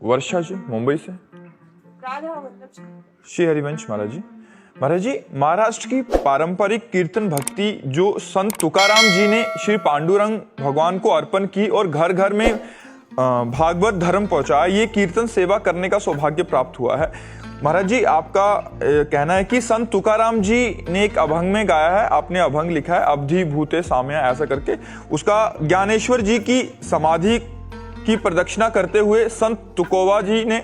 वर्षा जी मुंबई से। श्री हरिवंश महाराज जी। महाराज जी, महाराष्ट्र की पारंपरिक कीर्तन भक्ति जो संत तुकाराम जी ने श्री पांडुरंग भगवान को अर्पण की और घर घर में भागवत धर्म पहुंचाया, ये कीर्तन सेवा करने का सौभाग्य प्राप्त हुआ है। महाराज जी, आपका कहना है कि संत तुकाराम जी ने एक अभंग में गाया है, आपने अभंग लिखा है अवधि भूते साम्या ऐसा करके, उसका ज्ञानेश्वर जी की समाधि की प्रदक्षिणा करते हुए संत तुकोबा जी ने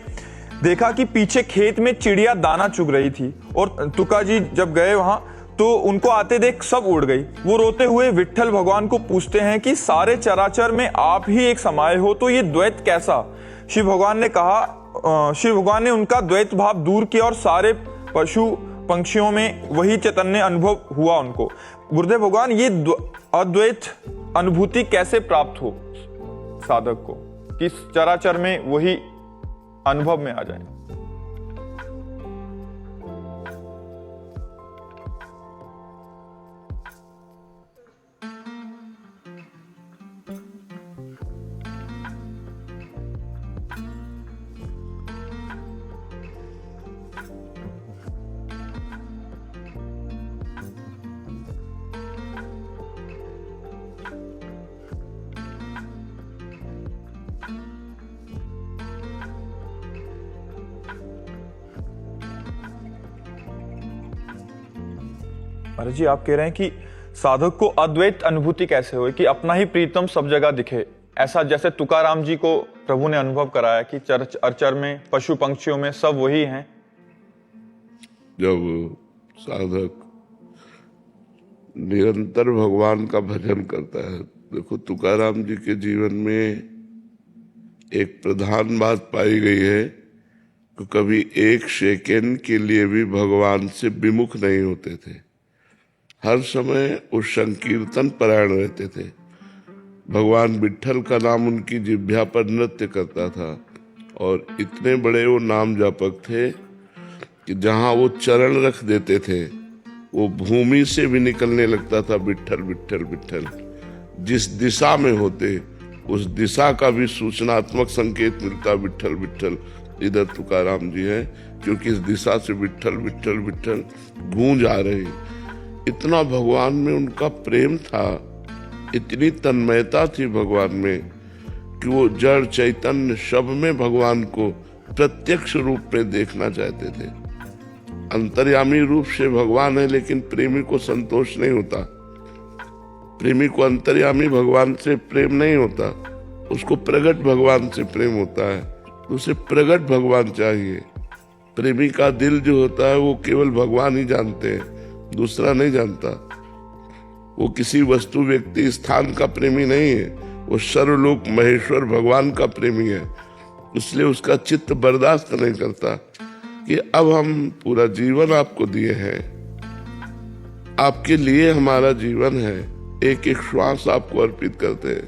देखा कि पीछे खेत में चिड़िया दाना चुग रही थी और तुका जी जब गए वहां तो उनको आते देख सब उड़ गई। वो रोते हुए विट्ठल भगवान को पूछते हैं कि सारे चराचर में आप ही एक समाये हो, तो ये द्वैत कैसा? शिव भगवान ने उनका द्वैत भाव दूर किया और सारे पशु पंक्षियों में वही चैतन्य अनुभव हुआ उनको। गुरुदेव भगवान, ये अद्वैत अनुभूति कैसे प्राप्त हो साधक को, किस चराचर में वही अनुभव में आ जाए? महाराज जी, आप कह रहे हैं कि साधक को अद्वैत अनुभूति कैसे हो कि अपना ही प्रीतम सब जगह दिखे, ऐसा जैसे तुकाराम जी को प्रभु ने अनुभव कराया कि चर में पशु पंक्षियों में सब वही हैं। जब साधक निरंतर भगवान का भजन करता है, देखो तुकाराम जी के जीवन में एक प्रधान बात पाई गई है कि कभी एक सेकेंड के लिए भी भगवान से विमुख नहीं होते थे। हर समय उस संकीर्तन परायण रहते थे। भगवान विट्ठल का नाम उनकी जिह्वा पर नृत्य करता था और इतने बड़े वो नाम जापक थे कि जहाँ वो चरण रख देते थे वो भूमि से भी निकलने लगता था विट्ठल विट्ठल विट्ठल। जिस दिशा में होते उस दिशा का भी सूचनात्मक संकेत मिलता, विट्ठल विट्ठल इधर तुकाराम जी हैं, क्योंकि इस दिशा से विट्ठल विट्ठल विट्ठल गूंज आ रही। इतना भगवान में उनका प्रेम था, इतनी तन्मयता थी भगवान में कि वो जड़ चैतन्य सब में भगवान को प्रत्यक्ष रूप में देखना चाहते थे। अंतर्यामी रूप से भगवान है, लेकिन प्रेमी को संतोष नहीं होता। प्रेमी को अंतर्यामी भगवान से प्रेम नहीं होता, उसको प्रगट भगवान से प्रेम होता है, उसे प्रगट भगवान चाहिए। प्रेमी का दिल जो होता है वो केवल भगवान ही जानते हैं, दूसरा नहीं जानता। वो किसी वस्तु व्यक्ति स्थान का प्रेमी नहीं है, वो सर्वलोक महेश्वर भगवान का प्रेमी है। इसलिए उसका चित्त बर्दाश्त नहीं करता कि अब हम पूरा जीवन आपको दिए हैं, आपके लिए हमारा जीवन है, एक एक श्वास आपको अर्पित करते हैं,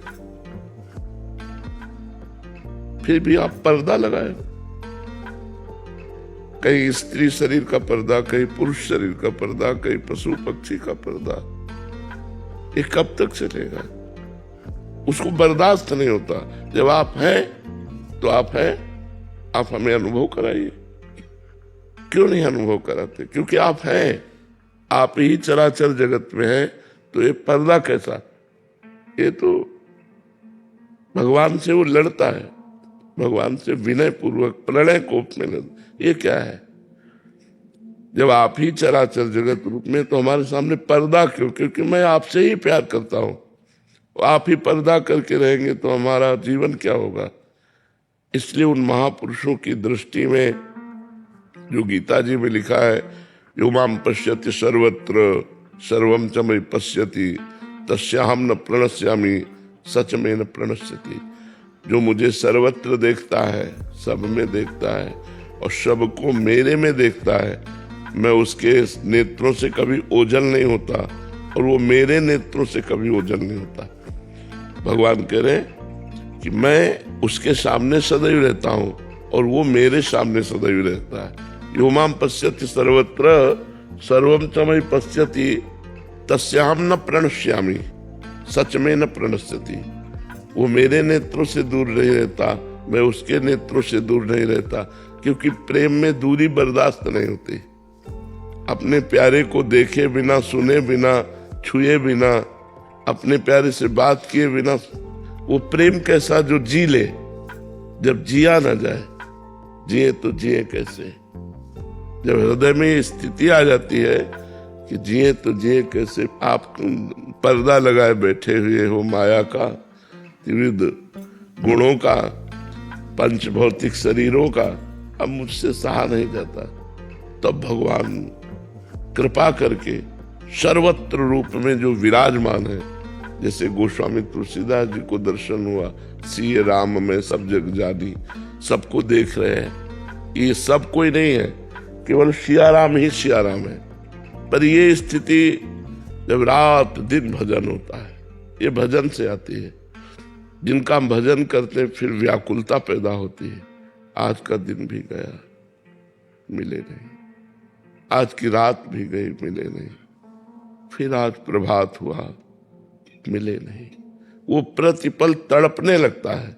फिर भी आप पर्दा लगाए। कहीं स्त्री शरीर का पर्दा, कहीं पुरुष शरीर का पर्दा, कहीं पशु पक्षी का पर्दा, ये कब तक चलेगा? उसको बर्दाश्त नहीं होता। जब आप हैं तो आप हैं, आप हमें अनुभव कराइए। क्यों नहीं अनुभव कराते? क्योंकि आप हैं, आप ही चराचर जगत में हैं, तो ये पर्दा कैसा? ये तो भगवान से वो लड़ता है, भगवान से विनय पूर्वक प्रणय कोप में लड़ता। ये क्या है? जब आप ही चराचर जगत रूप में, तो हमारे सामने पर्दा क्यों? क्योंकि मैं आपसे ही प्यार करता हूं। आप ही पर्दा करके रहेंगे तो हमारा जीवन क्या होगा? इसलिए उन महापुरुषों की दृष्टि में जो गीता जी में लिखा है, यो माम पश्यति सर्वत्र सर्वम च मयि पश्यति तस्याहम न प्रणश्यामि सच में न प्रणश्यति। जो मुझे सर्वत्र देखता है, सब में देखता है और सबको मेरे में देखता है, मैं उसके नेत्रों से कभी ओझल नहीं होता और वो मेरे नेत्रों से कभी ओझल नहीं होता। भगवान कह रहे कि मैं उसके सामने सदैव रहता हूं और वो मेरे सामने सदैव रहता है। यो माम पश्यति सर्वत्र सर्वम च मयि पश्यति तस्याहम न प्रणश्यामि सच में न प्रणश्यति। वो मेरे नेत्रों से दूर नहीं रहता मैं उसके नेत्रों से दूर नहीं रहता, क्योंकि प्रेम में दूरी बर्दाश्त नहीं होती। अपने प्यारे को देखे बिना, सुने बिना, छुए बिना, अपने प्यारे से बात किए बिना वो प्रेम कैसा जो जी ले, जब जिया ना जाए, जिए तो जिए कैसे। जब हृदय में ये स्थिति आ जाती है कि जिए तो जिए कैसे, आप पर्दा लगाए बैठे हुए हो माया का, त्रिविध गुणों का, पंच भौतिक शरीरों का, अब मुझसे सहा नहीं जाता। तब भगवान कृपा करके सर्वत्र रूप में जो विराजमान है, जैसे गोस्वामी तुलसीदास जी को दर्शन हुआ, सिए राम में सब जग जानी, सबको देख रहे हैं। ये सब कोई नहीं है, केवल सियाराम ही सियाराम है। पर ये स्थिति जब रात दिन भजन होता है, ये भजन से आती है। जिनका हम भजन करते हैं फिर व्याकुलता पैदा होती है। आज का दिन भी गया, मिले नहीं। आज की रात भी गई, मिले नहीं। फिर आज प्रभात हुआ, मिले नहीं। वो प्रतिपल तड़पने लगता है।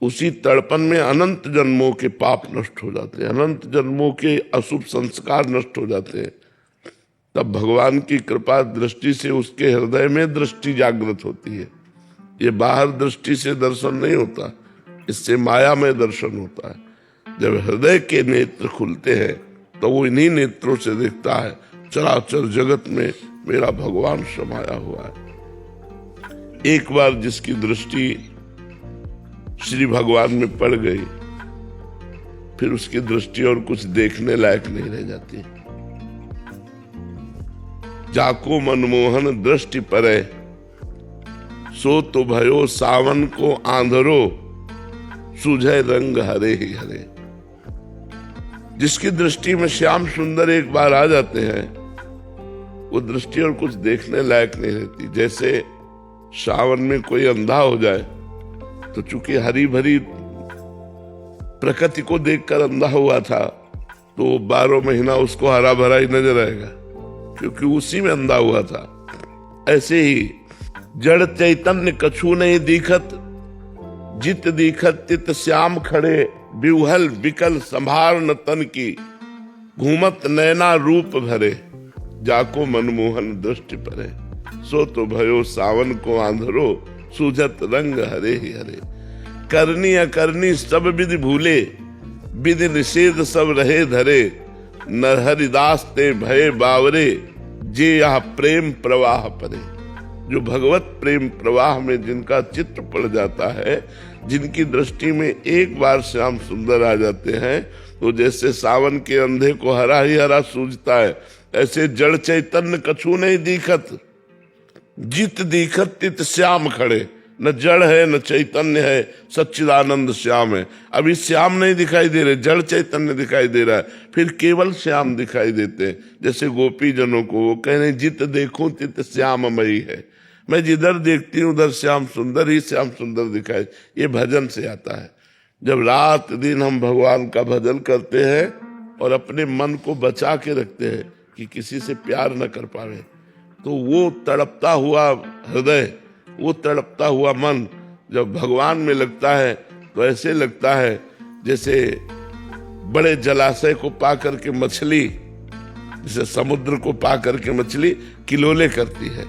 उसी तड़पन में अनंत जन्मों के पाप नष्ट हो जाते हैं, अनंत जन्मों के अशुभ संस्कार नष्ट हो जाते हैं। तब भगवान की कृपा दृष्टि से उसके हृदय में दृष्टि जागृत होती है। ये बाहर दृष्टि से दर्शन नहीं होता, इससे माया में दर्शन होता है। जब हृदय के नेत्र खुलते हैं तो वो इन्हीं नेत्रों से देखता है, चराचर जगत में मेरा भगवान समाया हुआ है। एक बार जिसकी दृष्टि श्री भगवान में पड़ गई, फिर उसकी दृष्टि और कुछ देखने लायक नहीं रह जाती। जाको मनमोहन दृष्टि परे, सो तो भयो सावन को आंधरो, सूझे रंग हरे ही हरे। जिसकी दृष्टि में श्याम सुंदर एक बार आ जाते हैं, वो दृष्टि और कुछ देखने लायक नहीं रहती। जैसे सावन में कोई अंधा हो जाए तो चूंकि हरी भरी प्रकृति को देखकर अंधा हुआ था, तो 12 महीना उसको हरा भरा ही नजर आएगा, क्योंकि उसी में अंधा हुआ था। ऐसे ही जड़ चैतन्य कछु नहीं दिखत, जित दिखत तित श्याम खड़े, बिउहल बिकल संभार न तन की, घूमत नैना रूप भरे, जाको मनमोहन दृष्टि परे, सो तो भयो सावन को आंधरो, सूझत रंग हरे ही हरे। करनी अकरनी सब विधि भूले, विधि निषेध सब रहे धरे, नरहरिदास ते भय बावरे, जे यह प्रेम प्रवाह परे। जो भगवत प्रेम प्रवाह में जिनका चित्त पड़ जाता है, जिनकी दृष्टि में एक बार श्याम सुंदर आ जाते हैं, तो जैसे सावन के अंधे को हरा ही हरा सूझता है, ऐसे जड़ चैतन्य कछु नहीं दिखत, जित दिखत तित श्याम खड़े। न जड़ है न चैतन्य है, सच्चिदानंद श्याम है। अभी श्याम नहीं दिखाई दे रहे, जड़ चैतन्य दिखाई दे रहा है, फिर केवल श्याम दिखाई देते हैं। जैसे गोपी जनों को वो कह रहे, जित देखूं तित श्याममयी है। मैं जिधर देखती हूँ उधर श्याम सुंदर ही श्याम सुंदर दिखाई। ये भजन से आता है। जब रात दिन हम भगवान का भजन करते हैं और अपने मन को बचा के रखते हैं कि किसी से प्यार न कर पावे, तो वो तड़पता हुआ हृदय, वो तड़पता हुआ मन जब भगवान में लगता है, तो ऐसे लगता है जैसे बड़े जलाशय को पा करके मछली, जैसे समुद्र को पा करके मछली किलोले करती है।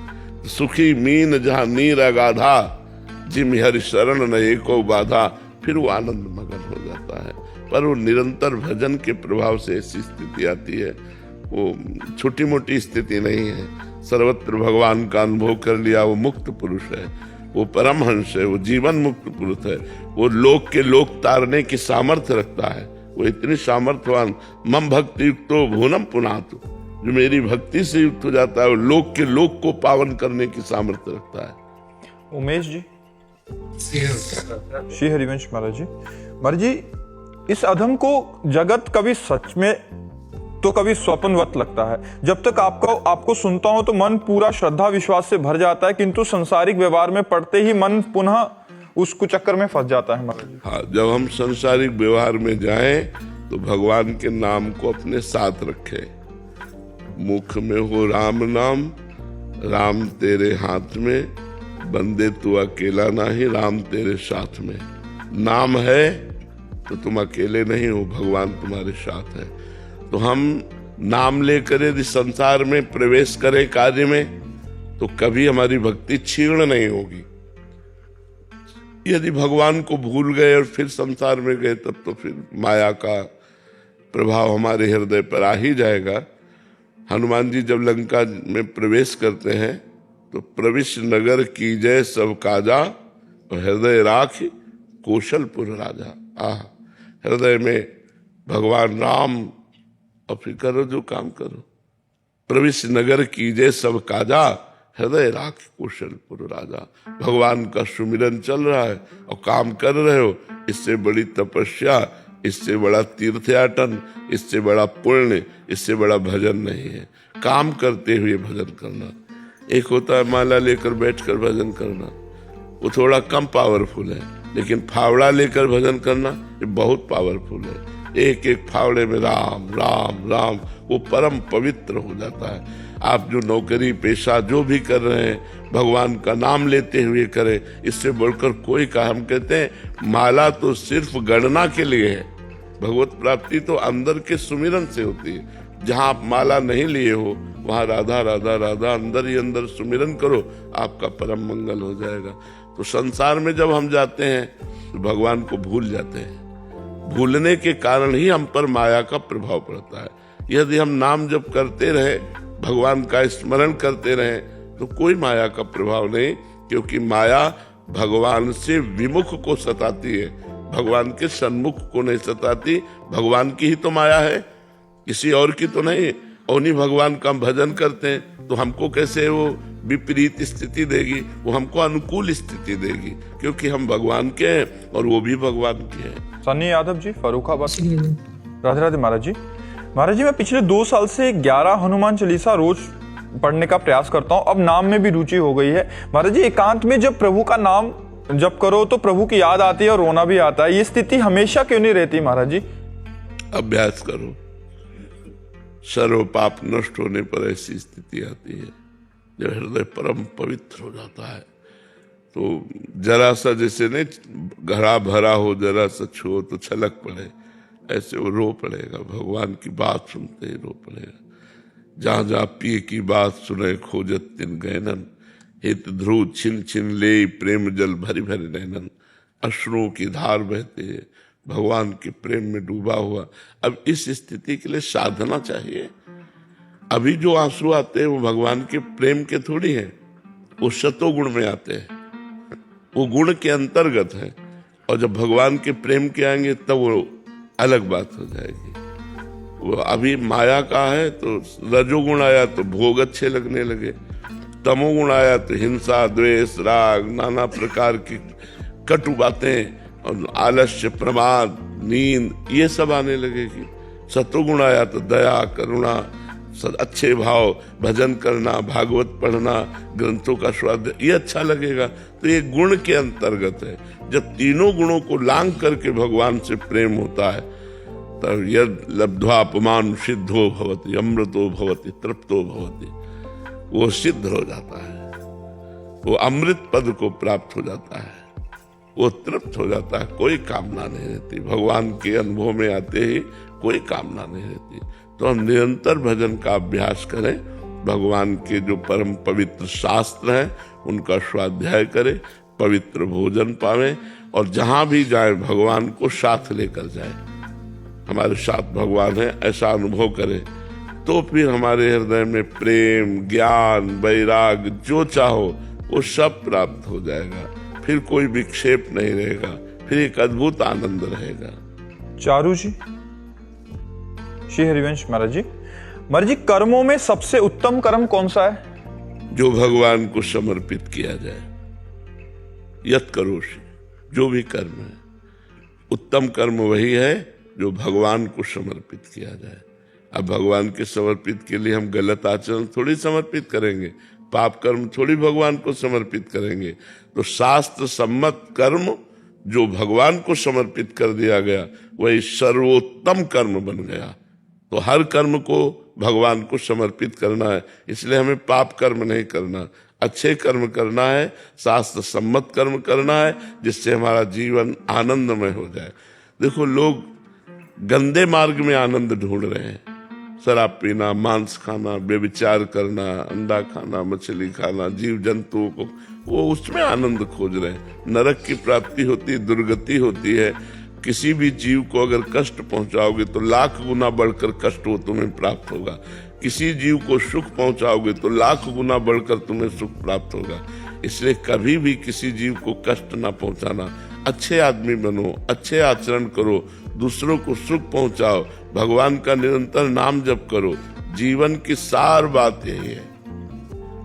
सुखी मीन जहां नीर अगाधा, जिम हरि शरण न एको बाधा, फिर वो आनंद मगन हो जाता है। पर वो निरंतर भजन के प्रभाव से ऐसी स्थिति आती है, वो छोटी मोटी स्थिति नहीं है। सर्वत्र भगवान का अनुभव कर लिया, वो मुक्त पुरुष है, वो परमहंस है, वो जीवन मुक्त पुरुष है। वो लोक के लोक तारने की सामर्थ्य रखता है। वो इतनी सामर्थ्यवान, मम भक्ति युक्तो भुवनम पुनातु, जो मेरी भक्ति से युक्त हो जाता है, वो लोक के लोक को पावन करने की सामर्थ्य रखता है। उमेश जी, श्री हरिवंश महाराज जी। महाराज जी, इस अधम को जगत कभी सच में तो कभी स्वप्नवत लगता है। जब तक आपको सुनता हूं तो मन पूरा श्रद्धा विश्वास से भर जाता है, किंतु सांसारिक व्यवहार में पड़ते ही मन पुनः उस कुचक्कर में फंस जाता है महाराज जी। हाँ, जब हम सांसारिक व्यवहार में जाएं तो भगवान के नाम को अपने साथ रखें। मुख में हो राम नाम, राम तेरे हाथ में, बंदे तू अकेला नहीं, राम तेरे साथ में। नाम है तो तुम अकेले नहीं हो, भगवान तुम्हारे साथ है। तो हम नाम लेकर यदि संसार में प्रवेश करें कार्य में, तो कभी हमारी भक्ति क्षीण नहीं होगी। यदि भगवान को भूल गए और फिर संसार में गए, तब तो फिर माया का प्रभाव हमारे हृदय पर आ ही जाएगा। हनुमान जी जब लंका में प्रवेश करते हैं तो प्रविश नगर कीजय सब काजा और हृदय राख कौशलपुर राजा। हृदय में भगवान राम, और फिर करो जो काम करो। प्रविश नगर कीजय सब काजा हृदय राख कौशलपुर राजा। भगवान का सुमिरन चल रहा है और काम कर रहे हो, इससे बड़ी तपस्या, इससे बड़ा तीर्थयाटन, इससे बड़ा पुण्य, इससे बड़ा भजन नहीं है। काम करते हुए भजन करना। एक होता है माला लेकर बैठकर भजन करना, वो थोड़ा कम पावरफुल है, लेकिन फावड़ा लेकर भजन करना ये बहुत पावरफुल है। एक एक फावड़े में राम राम राम, वो परम पवित्र हो जाता है। आप जो नौकरी पेशा जो भी कर रहे हैं, भगवान का नाम लेते हुए करें, इससे बढ़कर कोई का। हम कहते हैं माला तो सिर्फ गणना के लिए है, भगवत प्राप्ति तो अंदर के सुमिरन से होती है। जहां आप माला नहीं लिए हो, वहां राधा राधा राधा अंदर ही अंदर सुमिरन करो, आपका परम मंगल हो जाएगा। तो संसार में जब हम जाते हैं तो भगवान को भूल जाते हैं। भूलने के कारण ही हम पर माया का प्रभाव पड़ता है। यदि हम नाम जप करते रहे, भगवान का स्मरण करते रहे, तो कोई माया का प्रभाव नहीं, क्योंकि माया भगवान से विमुख को सताती है, भगवान के सन्मुख को नहीं सताती। भगवान की ही तो माया है, किसी और की तो नहीं। और नहीं भगवान का भजन करते हैं तो हमको कैसे वो विपरीत स्थिति देगी, वो हमको अनुकूल स्थिति देगी, क्योंकि हम भगवान के हैं और वो भी भगवान के हैं। सन्नी यादव जी, फर्रुखाबाद। राधे राधे महाराज जी। महाराज जी, मैं पिछले 2 साल से 11 हनुमान चालीसा रोज पढ़ने का प्रयास करता हूँ। अब नाम में भी रुचि हो गई है। महाराज जी, एकांत में जब प्रभु का नाम जप करो तो प्रभु की याद आती है और रोना भी आता है। ये स्थिति हमेशा क्यों नहीं रहती महाराज जी? अभ्यास करो, सर्व पाप नष्ट होने पर ऐसी स्थिति आती है जब हृदय परम पवित्र हो जाता है। तो जरा सा जैसे नहीं घड़ा भरा हो, जरा सा छुओ तो छलक पड़े, ऐसे वो रो पड़ेगा। भगवान की बात सुनते ही रो पड़ेगा। जहां जहां पिए की बात सुने खोजत तिन गैनन, हित ध्रुव छिन छिन ले प्रेम जल भरी भरी नैनन। अश्रुओं की धार बहते है, भगवान के प्रेम में डूबा हुआ। अब इस स्थिति के लिए साधना चाहिए। अभी जो आंसू आते हैं वो भगवान के प्रेम के थोड़ी हैं, वो सतोगुण में आते हैं, वो गुण के अंतर्गत है। और जब भगवान के प्रेम के आएंगे तब वो अलग बात हो जाएगी। वो अभी माया का है तो रजोगुण आया तो भोग अच्छे लगने लगे, तमोगुण आया तो हिंसा द्वेष राग नाना प्रकार की कटु बातें और आलस्य प्रमाद नींद ये सब आने लगेगी। सत्वगुण आया तो दया करुणा अच्छे भाव, भजन करना, भागवत पढ़ना, ग्रंथों का स्वाध्याय, ये अच्छा लगेगा। तो ये गुण के अंतर्गत है। जब तीनों गुणों को लांग करके भगवान से प्रेम होता है तब यद लब्ध्वा अपमान सिद्धो भवति अमृतो भवति तृप्तो भवति, वो सिद्ध हो जाता है, वो अमृत पद को प्राप्त हो जाता है, वो तृप्त हो जाता है। कोई कामना नहीं रहती, भगवान के अनुभव में आते ही कोई कामना नहीं रहती। तो हम निरंतर भजन का अभ्यास करें, भगवान के जो परम पवित्र शास्त्र हैं उनका स्वाध्याय करें, पवित्र भोजन पावें और जहां भी जाए भगवान को साथ लेकर जाए। हमारे साथ भगवान है ऐसा अनुभव करें, तो फिर हमारे हृदय में प्रेम ज्ञान वैराग जो चाहो वो सब प्राप्त हो जाएगा। फिर कोई विक्षेप नहीं रहेगा, फिर एक अद्भुत आनंद रहेगा। चारू जी, श्री हरिवंश महाराज जी। महाराज जी, कर्मों में सबसे उत्तम कर्म कौन सा है? जो भगवान को समर्पित किया जाए। यत करोषि, जो भी कर्म है, उत्तम कर्म वही है जो भगवान को समर्पित किया जाए। अब भगवान के समर्पित के लिए हम गलत आचरण थोड़ी समर्पित करेंगे, पाप कर्म थोड़ी भगवान को समर्पित करेंगे। तो शास्त्र सम्मत कर्म जो भगवान को समर्पित कर दिया गया वही सर्वोत्तम कर्म बन गया। तो हर कर्म को भगवान को समर्पित करना है, इसलिए हमें पाप कर्म नहीं करना, अच्छे कर्म करना है, शास्त्र सम्मत कर्म करना है, जिससे हमारा जीवन आनंदमय हो जाए। देखो, लोग गंदे मार्ग में आनंद ढूंढ रहे हैं, शराब पीना, मांस खाना, व्यभिचार करना, अंडा खाना, मछली खाना, जीव जंतुओं को, वो उसमें आनंद खोज रहे हैं। नरक की प्राप्ति होती है, दुर्गति होती है। किसी भी जीव को अगर कष्ट पहुंचाओगे तो लाख गुना बढ़कर कष्ट वो तुम्हें प्राप्त होगा। किसी जीव को सुख पहुंचाओगे तो लाख गुना बढ़कर तुम्हें सुख प्राप्त होगा। इसलिए कभी भी किसी जीव को कष्ट ना पहुंचाना। अच्छे आदमी बनो, अच्छे आचरण करो, दूसरों को सुख पहुंचाओ, भगवान का निरंतर नाम जप करो। जीवन की सार बात यही है।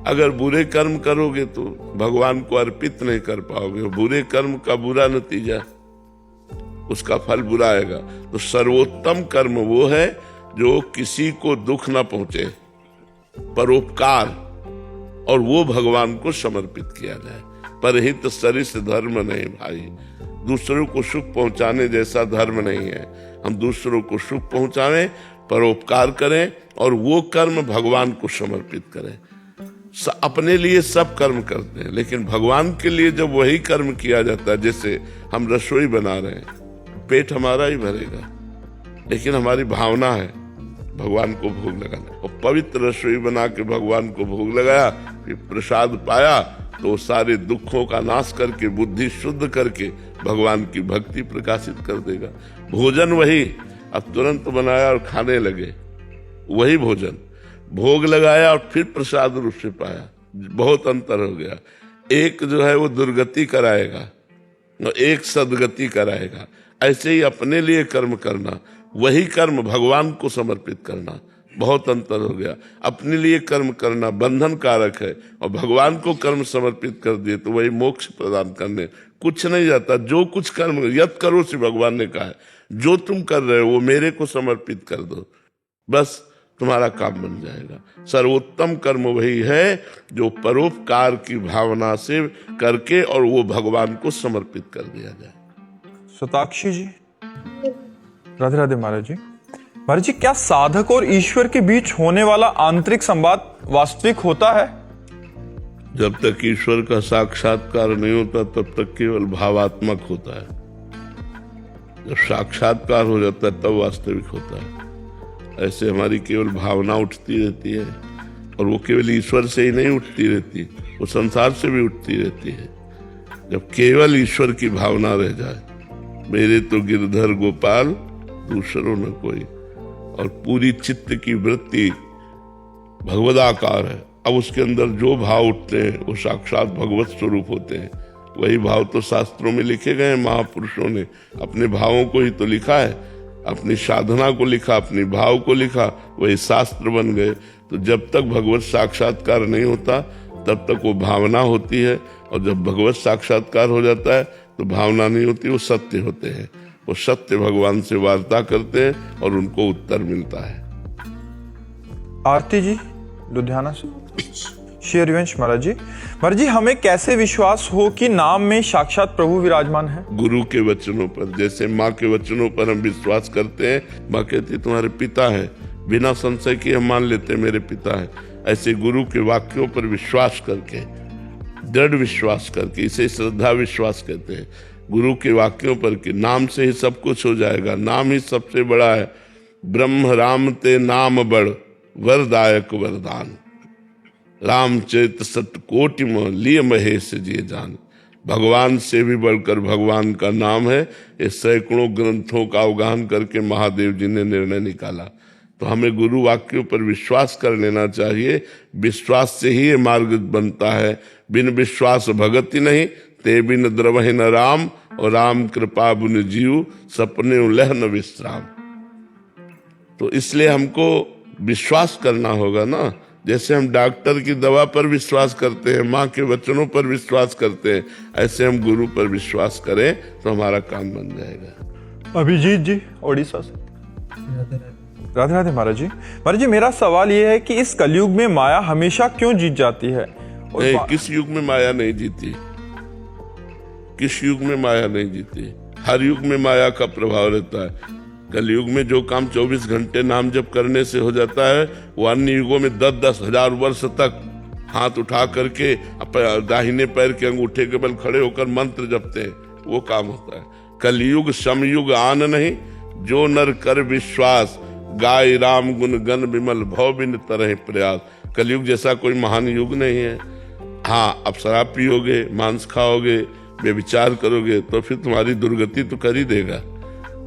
अगर बुरे कर्म करोगे तो भगवान को अर्पित नहीं कर पाओगे। बुरे कर्म का बुरा नतीजा, उसका फल बुरा आएगा। तो सर्वोत्तम कर्म वो है जो किसी को दुख ना पहुंचे, परोपकार, और वो भगवान को समर्पित किया जाए। परहित सरिस धर्म नहीं भाई, दूसरों को सुख पहुंचाने जैसा धर्म नहीं है। हम दूसरों को सुख पहुंचाएं, परोपकार करें, और वो कर्म भगवान को समर्पित करें। अपने लिए सब कर्म करते हैं, लेकिन भगवान के लिए जब वही कर्म किया जाता है, जैसे हम रसोई बना रहे हैं, पेट हमारा ही भरेगा, लेकिन हमारी भावना है भगवान को भोग लगाना। और पवित्र रसोई बना के भगवान को भोग लगाया, फिर प्रसाद पाया, तो सारे दुखों का नाश करके, बुद्धि शुद्ध करके भगवान की भक्ति प्रकाशित कर देगा। भोजन वही, अब तुरंत बनाया और खाने लगे, वही भोजन, भोग लगाया और फिर प्रसाद रूप से पाया, बहुत अंतर हो गया। एक जो है वो दुर्गति कराएगा और एक सदगति कराएगा। ऐसे ही अपने लिए कर्म करना, वही कर्म भगवान को समर्पित करना, बहुत अंतर हो गया। अपने लिए कर्म करना बंधन कारक है, और भगवान को कर्म समर्पित कर दिए तो वही मोक्ष प्रदान करने। कुछ नहीं जाता, जो कुछ कर्म यत करो से भगवान ने कहा है, जो तुम कर रहे हो वो मेरे को समर्पित कर दो, बस तुम्हारा काम बन जाएगा। सर्वोत्तम कर्म वही है जो परोपकार की भावना से करके और वो भगवान को समर्पित कर दिया जाए। शताक्षी जी, राधे राधे महाराज जी। महाराज जी, क्या साधक और ईश्वर के बीच होने वाला आंतरिक संवाद वास्तविक होता है? जब तक ईश्वर का साक्षात्कार नहीं होता तब तक केवल भावात्मक होता है। जब साक्षात्कार हो जाता है तब वास्तविक होता है। ऐसे हमारी केवल भावना उठती रहती है, और वो केवल ईश्वर से ही नहीं उठती रहती, वो संसार से भी उठती रहती है। जब केवल ईश्वर की भावना रह जाए, मेरे तो गिरधर गोपाल दूसरों न कोई, और पूरी चित्त की वृत्ति भगवदाकार है। अब उसके अंदर जो भाव उठते हैं वो साक्षात भगवत स्वरूप होते हैं। वही भाव तो शास्त्रों में लिखे गए हैं। महापुरुषों ने अपने भावों को ही तो लिखा है, अपनी साधना को लिखा, अपने भाव को लिखा, वही शास्त्र बन गए। तो जब तक भगवत साक्षात्कार नहीं होता तब तक वो भावना होती है, और जब भगवत साक्षात्कार हो जाता है तो भावना नहीं होती, वो सत्य होते हैं। वो सत्य भगवान से वार्ता करते हैं और उनको उत्तर मिलता है। आरती जी लुधियाना से। श्री हरिवंश महाराज जी, महाराज जी, हमें कैसे विश्वास हो कि नाम में साक्षात प्रभु विराजमान है? गुरु के वचनों पर, जैसे माँ के वचनों पर हम विश्वास करते हैं। माँ कहती है तुम्हारे पिता है, बिना संशय के हम मान लेते हैं मेरे पिता है। ऐसे गुरु के वाक्यों पर विश्वास करके, दृढ़ विश्वास करके, इसे श्रद्धा विश्वास कहते हैं। गुरु के वाक्यों पर कि नाम से ही सब कुछ हो जाएगा, नाम ही सबसे बड़ा है। ब्रह्म राम ते नाम बड़, वरदायक वरदान। रामचरित सतकोटि में लिय महेश जिय जान। भगवान से भी बढ़कर भगवान का नाम है। इस सैकड़ों ग्रंथों का अवगाहन करके महादेव जी ने निर्णय निकाला। तो हमें गुरु वाक्यों पर विश्वास कर लेना चाहिए। विश्वास से ही ये मार्ग बनता है। बिन विश्वास भगति नहीं, ते बिन द्रवहि न राम, और राम कृपा बुन जीव, सपने उलह न विश्राम। तो इसलिए हमको विश्वास करना होगा ना। जैसे हम डॉक्टर की दवा पर विश्वास करते हैं, माँ के वचनों पर विश्वास करते हैं, ऐसे हम गुरु पर विश्वास करें तो हमारा काम बन जाएगा। अभिजीत जी ओडिशा से। राधे राधे महाराज जी। महाराज जी, मेरा सवाल यह है कि इस कलयुग में माया हमेशा क्यों जीत जाती है? नहीं, किस युग में माया नहीं जीती? किस युग में माया नहीं जीती? हर युग में माया का प्रभाव रहता है। कलयुग में जो काम 24 घंटे नाम जप करने से हो जाता है, वो अन्य युगों में 10-10 हजार वर्ष तक हाथ उठा करके दाहिने पैर के अंगूठे के बल खड़े होकर मंत्र जपते हैं, वो काम होता है। कलयुग समयुग आन नहीं, जो नर कर विश्वास, गाय राम गुण गण विमल भव बिन तरह प्रयास। कलयुग जैसा कोई महान युग नहीं है। हाँ, अब शराब पियोगे, मांस खाओगे, व्यभिचार करोगे तो फिर तुम्हारी दुर्गति तो कर ही देगा,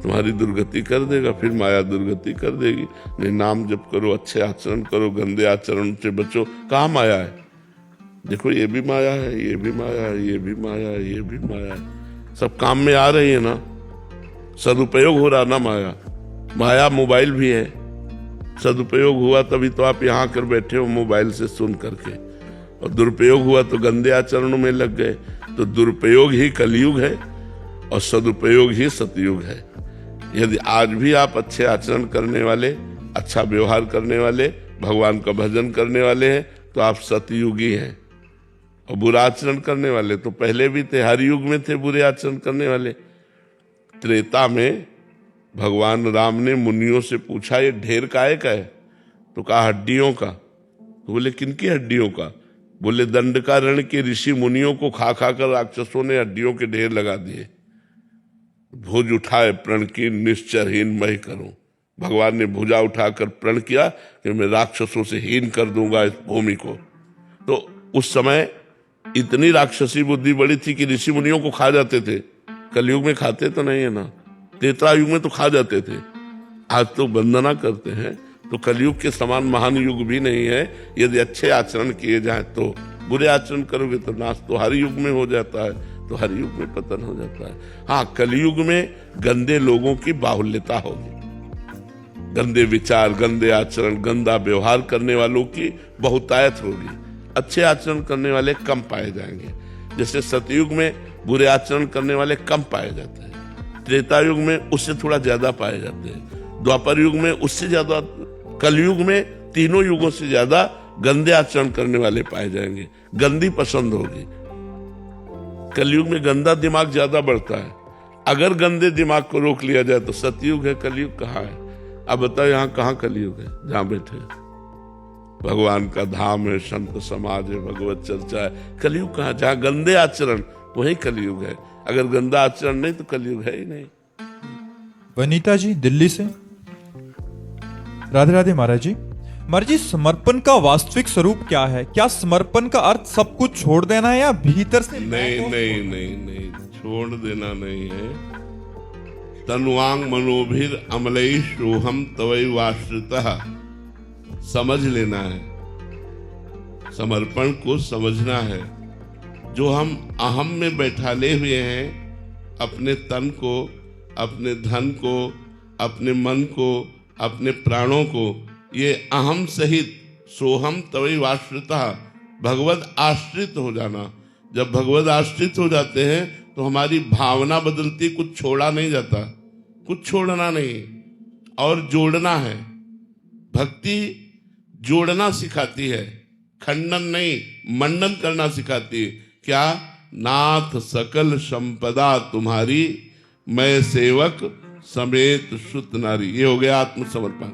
तुम्हारी दुर्गति कर देगा, फिर माया दुर्गति कर देगी। नहीं, नाम जप करो, अच्छे आचरण करो, गंदे आचरण से बचो। कहाँ माया है? देखो, ये भी माया है, ये भी माया है, ये भी माया है, ये भी माया है, सब काम में आ रही है ना, सदुपयोग हो रहा ना माया। माया मोबाइल भी है, सदुपयोग हुआ तभी तो आप यहाँ आकर बैठे हो मोबाइल से सुन करके, और दुरुपयोग हुआ तो गंदे आचरणों में लग गए। तो दुरुपयोग ही कलयुग है और सदुपयोग ही सतयुग है। यदि आज भी आप अच्छे आचरण करने वाले, अच्छा व्यवहार करने वाले, भगवान का भजन करने वाले हैं तो आप सतयुगी हैं। और बुरा आचरण करने वाले तो पहले भी थे, हर युग में थे बुरे आचरण करने वाले। त्रेता में भगवान राम ने मुनियों से पूछा, ये ढेर काहे का है? तो कहा हड्डियों का। तो बोले किनकी हड्डियों का? बोले दंडकारण्य के ऋषि मुनियों को खा खा कर राक्षसों ने हड्डियों के ढेर लगा दिए। भुज उठाए प्रण की निश्चरहीन मैं करूं। भगवान ने भुजा उठाकर प्रण किया कि मैं राक्षसों से हीन कर दूंगा इस भूमि को। तो उस समय इतनी राक्षसी बुद्धि बड़ी थी कि ऋषि मुनियों को खा जाते थे। कलयुग में खाते तो नहीं है ना, त्रेता युग में तो खा जाते थे, आज तो वंदना करते हैं। तो कलयुग के समान महान युग भी नहीं है। यदि अच्छे आचरण किए जाए तो, बुरे आचरण करोगे तो नाश तो हर युग में हो जाता है, तो हर युग में पतन हो जाता है। हाँ, कलयुग में गंदे लोगों की बाहुल्यता होगी, गंदे विचार, गंदे आचरण, गंदा व्यवहार करने वालों की बहुतायत होगी। अच्छे आचरण करने वाले कम पाए जाएंगे। जैसे सतयुग में बुरे आचरण करने वाले कम पाए जाते हैं, त्रेता युग में उससे थोड़ा ज्यादा पाए जाते हैं, द्वापर युग में उससे ज्यादा, कलयुग में तीनों युगों से ज्यादा गंदे आचरण करने वाले पाए जाएंगे। गंदी पसंद होगी। कलयुग में गंदा दिमाग ज्यादा बढ़ता है। अगर गंदे दिमाग को रोक लिया जाए तो सतयुग है, कलयुग कहाँ है? अब बताओ, यहाँ कहाँ कलयुग है? जहाँ बैठे भगवान का धाम है, संत समाज है, भगवत चर्चा है। कलयुग कहाँ? जहाँ गंदे आचरण वही कलयुग है। अगर गंदा आचरण नहीं तो कलयुग है ही नहीं। वनीता जी दिल्ली से। राधे राधे महाराज जी। महाराज जी, समर्पण का वास्तविक स्वरूप क्या है? क्या समर्पण का अर्थ सब कुछ छोड़ देना है या भीतर से? नहीं नहीं नहीं नहीं, छोड़ देना नहीं है। तनुवांग मनोभिर अमलई सोहम तवै वाश्रितः, समझ लेना है, समर्पण को समझना है। जो हम अहम में बैठाले हुए हैं, अपने तन को, अपने धन को, अपने मन को, अपने प्राणों को, ये अहम सहित सोहम तवै वाश्रितः, भगवत आश्रित हो जाना। जब भगवत आश्रित हो जाते हैं तो हमारी भावना बदलती, कुछ छोड़ा नहीं जाता, कुछ छोड़ना नहीं और जोड़ना है। भक्ति जोड़ना सिखाती है, खंडन नहीं, मंडन करना सिखाती है। क्या? नाथ सकल संपदा तुम्हारी, मैं सेवक समेत सुत नारी। ये हो गया आत्मसमर्पण।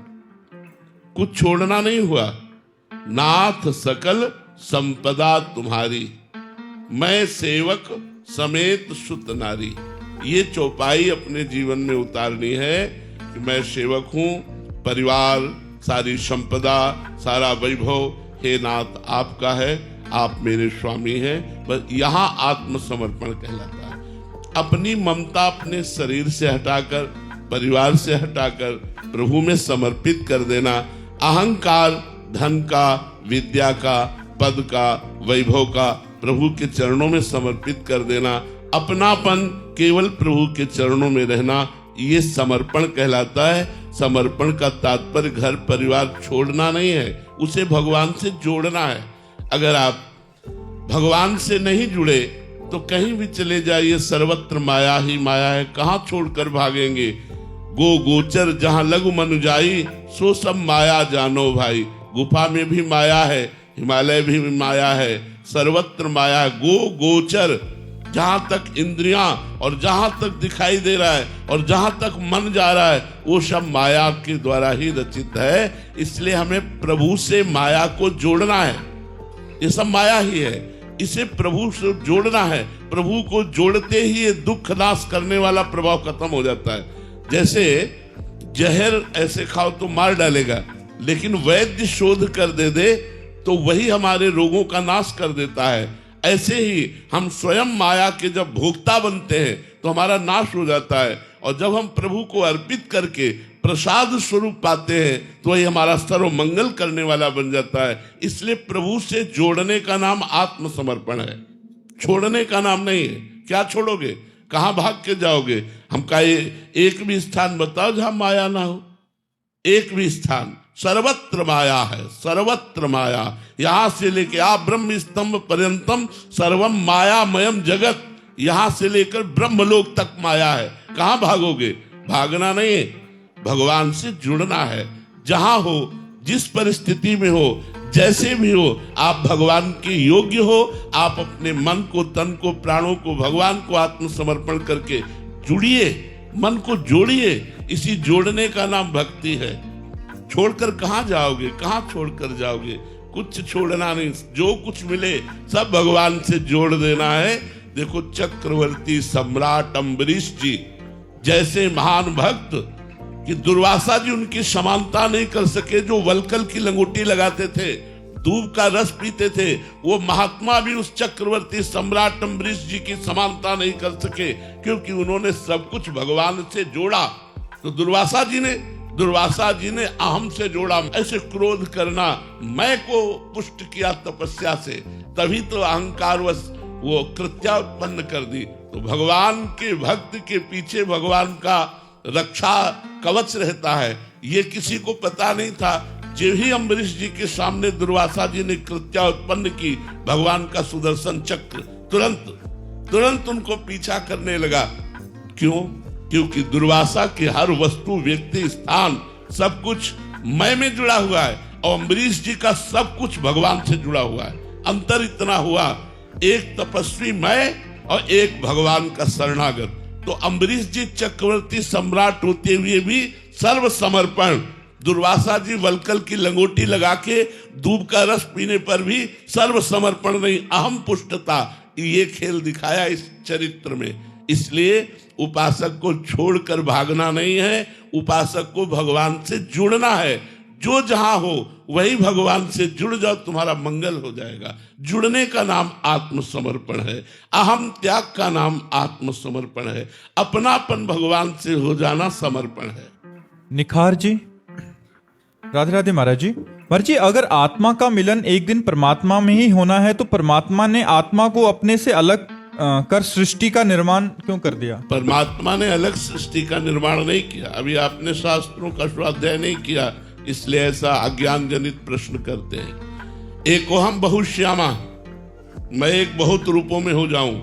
कुछ छोड़ना नहीं हुआ। नाथ सकल संपदा तुम्हारी, मैं सेवक समेत सुत नारी। ये चौपाई अपने जीवन में उतारनी है कि मैं सेवक हूं, परिवार, सारी संपदा, सारा वैभव हे नाथ आपका है, आप मेरे स्वामी हैं। बस यहाँ आत्मसमर्पण कहलाता है। अपनी ममता अपने शरीर से हटाकर, परिवार से हटाकर प्रभु में समर्पित कर देना। अहंकार धन का, विद्या का, पद का, वैभव का प्रभु के चरणों में समर्पित कर देना। अपनापन केवल प्रभु के चरणों में रहना, ये समर्पण कहलाता है। समर्पण का तात्पर्य घर परिवार छोड़ना नहीं है, उसे भगवान से जोड़ना है। अगर आप भगवान से नहीं जुड़े तो कहीं भी चले जाइए, सर्वत्र माया ही माया है, कहाँ छोड़कर भागेंगे। गो गोचर जहां लघु मनु जाई, सो सब माया जानो भाई। गुफा में भी माया है, हिमालय भी माया है, सर्वत्र माया है। गो गोचर, जहां तक इंद्रियां और जहां तक दिखाई दे रहा है और जहां तक मन जा रहा है, वो सब माया के द्वारा ही रचित है। इसलिए हमें प्रभु से माया को जोड़ना है। ये सब माया ही है। इसे प्रभु से जोड़ना है। प्रभु को जोड़ते ही ये दुख नाश करने वाला प्रभाव खत्म हो जाता है। जैसे जहर ऐसे खाओ तो मार डालेगा, लेकिन वैद्य शोध कर दे तो वही हमारे रोगों का नाश कर देता है। ऐसे ही हम स्वयं माया के जब भोक्ता बनते हैं तो हमारा नाश हो जाता है, और जब हम प्रभु को अर्पित करके प्रसाद स्वरूप पाते हैं तो वही हमारा सर्व मंगल करने वाला बन जाता है। इसलिए प्रभु से जोड़ने का नाम आत्मसमर्पण है, छोड़ने का नाम नहीं है। क्या छोड़ोगे? कहाँ भाग के जाओगे? हम कहे एक भी स्थान बताओ जहां माया ना हो। एक भी स्थान, सर्वत्र माया है, सर्वत्र माया। यहां से लेके आप ब्रह्म स्तंभ पर्यंतम सर्वम मायामयम जगत, यहां से लेकर ब्रह्मलोक तक माया है। कहां भागोगे? भागना नहीं है, भगवान से जुड़ना है। जहां हो, जिस परिस्थिति में हो, जैसे भी हो, आप भगवान के योग्य हो। आप अपने मन को, तन को, प्राणों को भगवान को आत्मसमर्पण करके जुड़िए, मन को जोड़िए। इसी जोड़ने का नाम भक्ति है। छोड़कर कहां जाओगे? कहां छोड़कर जाओगे? कुछ छोड़ना नहीं। जो कुछ मिले सब भगवान से जोड़ देना है। देखो चक्रवर्ती सम्राट अम्बरीश जी जैसे महान भक्त कि दुर्वासा जी उनकी समानता नहीं कर सके। जो वलकल की लंगोटी लगाते थे, दूब का रस पीते थे, वो महात्मा भी उस चक्रवर्ती सम्राट अम्बरीश जी की समानता नहीं कर सके, क्योंकि उन्होंने सब कुछ भगवान से जोड़ा। तो दुर्वासा जी ने अहम से जोड़ा। ऐसे क्रोध करना, मैं को पुष्ट किया तपस्या से, तभी तो अहंकारवश वो कृत्या उत्पन्न कर दी। तो भगवान के भक्त के पीछे भगवान का रक्षा कवच रहता है, ये किसी को पता नहीं था। जो ही अम्बरीश जी के सामने दुर्वासा जी ने कृत्या उत्पन्न की, भगवान का सुदर्शन चक्र तुरंत उनको पीछा करने लगा। क्यों? क्योंकि दुर्वासा के हर वस्तु, व्यक्ति, स्थान, सब कुछ मैं में जुड़ा हुआ है, और अम्बरीश जी का सब कुछ भगवान से जुड़ा हुआ है। अंतर इतना हुआ, एक तपस्वी मैं और एक भगवान का शरणागत। तो अम्बरीश जी चक्रवर्ती सम्राट होते हुए भी सर्व समर्पण, दुर्वासा जी वलकल की लंगोटी लगा के दूब का रस पीने पर भी सर्व समर्पण नहीं, अहम पुष्टता, ये खेल दिखाया इस चरित्र में। इसलिए उपासक को छोड़कर भागना नहीं है, उपासक को भगवान से जुड़ना है। जो जहां हो वही भगवान से जुड़ जाओ, तुम्हारा मंगल हो जाएगा। जुड़ने का नाम आत्मसमर्पण है। अहम त्याग का नाम आत्मसमर्पण है। अपनापन भगवान से हो जाना समर्पण है। निखार जी, राधे राधे महाराज जी। महाराज जी, अगर आत्मा का मिलन एक दिन परमात्मा में ही होना है तो परमात्मा ने आत्मा को अपने से अलग कर सृष्टि का निर्माण क्यों कर दिया? परमात्मा ने अलग सृष्टि का निर्माण नहीं किया। अभी आपने शास्त्रों का स्वाध्याय नहीं किया, इसलिए ऐसा अज्ञान जनित प्रश्न करते हैं। एकोहम बहुश्यामा, मैं एक बहुत रूपों में हो जाऊं,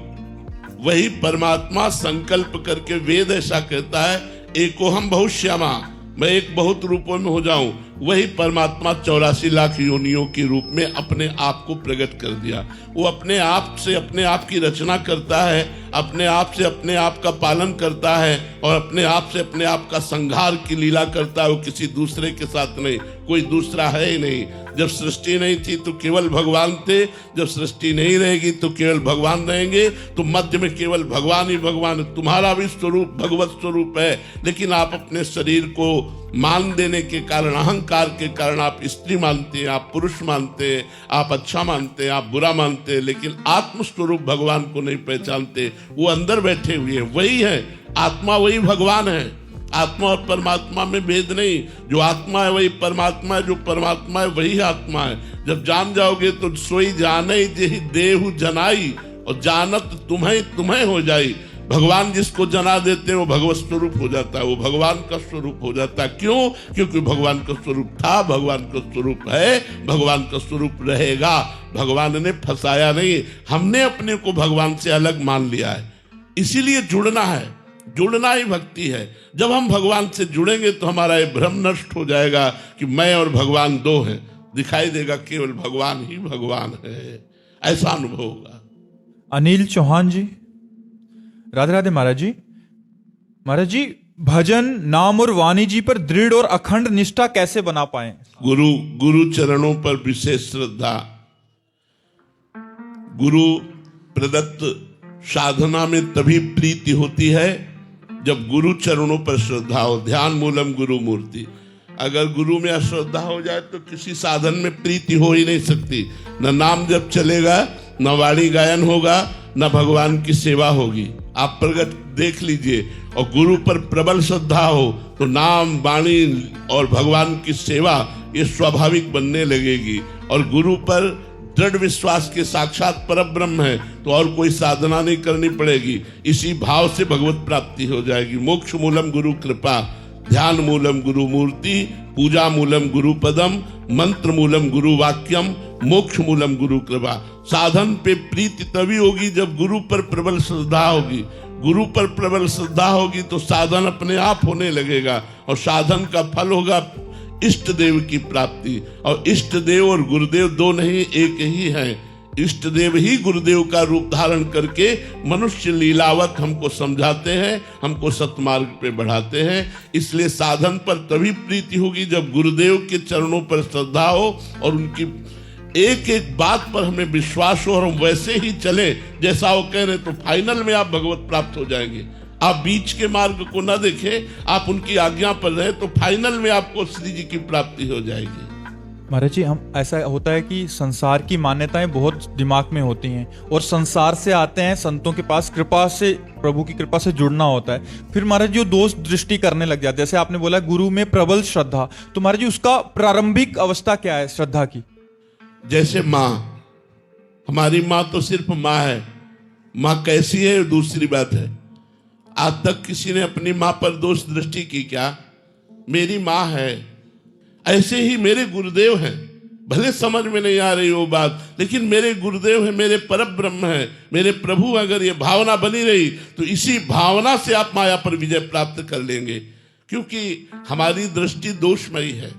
वही परमात्मा संकल्प करके वेद ऐसा कहता है, एकोहम बहुश्यामा, मैं एक बहुत रूपों में हो जाऊं। वही परमात्मा 84 लाख योनियों के रूप में अपने आप को प्रकट कर दिया। वो अपने आप से अपने आप की रचना करता है, अपने आप से अपने आप का पालन करता है, और अपने आप से अपने आप का संहार की लीला करता है। वो किसी दूसरे के साथ नहीं, कोई दूसरा है ही नहीं। जब सृष्टि नहीं थी तो केवल भगवान थे, जब सृष्टि नहीं रहेगी तो केवल भगवान रहेंगे। तो मध्य में केवल भगवान ही भगवान है। तुम्हारा भी स्वरूप भगवत स्वरूप है, लेकिन आप अपने शरीर को मान देने के कारण, अहंकार के कारण आप स्त्री मानते हैं, आप पुरुष मानते हैं, आप अच्छा मानते हैं, आप बुरा मानते हैं, लेकिन आत्मस्वरूप भगवान को नहीं पहचानते। वो अंदर बैठे हुए हैं, वही है आत्मा, वही भगवान है। आत्मा और परमात्मा में भेद नहीं। जो आत्मा है वही परमात्मा है, जो परमात्मा है वही आत्मा है। जब जान जाओगे तो सोई जाने जेहि देहु जनाई, और जानत तुम्हें हो जाई। भगवान जिसको जना देते हैं वो भगवत स्वरूप हो जाता है, वो भगवान का स्वरूप हो जाता है। क्यों? क्योंकि भगवान का स्वरूप था, भगवान का स्वरूप है, भगवान का स्वरूप रहेगा। भगवान ने फंसाया नहीं, हमने अपने को भगवान से अलग मान लिया है। इसीलिए जुड़ना है, जुड़ना ही भक्ति है। जब हम भगवान से जुड़ेंगे तो हमारा ये भ्रम नष्ट हो जाएगा कि मैं और भगवान दो हैं। दिखाई देगा केवल भगवान ही भगवान है, ऐसा अनुभव होगा। अनिल चौहान जी, राधे राधे महाराज जी। महाराज जी, भजन, नाम और वाणी जी पर दृढ़ और अखंड निष्ठा कैसे बना पाए? गुरु चरणों पर विशेष श्रद्धा, गुरु प्रदत्त साधना में तभी प्रीति होती है जब गुरु चरणों पर श्रद्धा हो। ध्यान मूलम गुरु मूर्ति। अगर गुरु में अश्रद्धा हो जाए तो किसी साधन में प्रीति हो ही नहीं सकती। न नाम जब चलेगा, न वाणी गायन होगा, न भगवान की सेवा होगी। आप प्रगट देख लीजिए। और गुरु पर प्रबल श्रद्धा हो तो नाम, वाणी और भगवान की सेवा ये स्वाभाविक बनने लगेगी। और गुरु पर दृढ़ विश्वास के साक्षात परब्रह्म है तो और कोई साधना नहीं करनी पड़ेगी। इसी भाव से भगवत प्राप्ति हो जाएगी। मोक्ष मूलम गुरु कृपा, ध्यान मूलम गुरु मूर्ति, पूजा मूलम गुरु पदम, मंत्र मूलम गुरु वाक्यम, मोक्ष मूलम गुरु कृपा। साधन पे प्रीति तभी होगी जब गुरु पर प्रबल श्रद्धा होगी। गुरु पर प्रबल श्रद्धा होगी तो साधन अपने आप होने लगेगा और साधन का फल होगा इष्ट देव की प्राप्ति। और इष्ट देव और गुरुदेव दो नहीं, एक ही हैं। इष्ट देव ही गुरुदेव का रूप धारण करके मनुष्य लीलावत हमको समझाते हैं, हमको सतमार्ग पे बढ़ाते हैं। इसलिए साधन पर तभी प्रीति होगी जब गुरुदेव के चरणों पर श्रद्धा हो और उनकी एक एक बात पर हमें विश्वास हो और हम वैसे ही चले जैसा वो कह रहे, तो फाइनल में आप भगवत प्राप्त हो जाएंगे। आप बीच के मार्ग को न देखें, आप उनकी आज्ञा पर रहे तो फाइनल में आपको श्री जी की प्राप्ति हो जाएगी। महाराज जी, हम ऐसा होता है कि संसार की मान्यताएं बहुत दिमाग में होती हैं और संसार से आते हैं संतों के पास, कृपा से, प्रभु की कृपा से जुड़ना होता है। फिर महाराज जी वो दोष दृष्टि करने लग जाते हैं। जैसे आपने बोला गुरु में प्रबल श्रद्धा, तो महाराज जी उसका प्रारंभिक अवस्था क्या है श्रद्धा की? जैसे माँ, हमारी माँ तो सिर्फ माँ है। माँ कैसी है दूसरी बात है। आज तक किसी ने अपनी माँ पर दोष दृष्टि की क्या? मेरी माँ है। ऐसे ही मेरे गुरुदेव हैं। भले समझ में नहीं आ रही वो बात, लेकिन मेरे गुरुदेव हैं, मेरे परब्रह्म हैं, मेरे प्रभु। अगर ये भावना बनी रही तो इसी भावना से आप माया पर विजय प्राप्त कर लेंगे। क्योंकि हमारी दृष्टि दोषमयी है।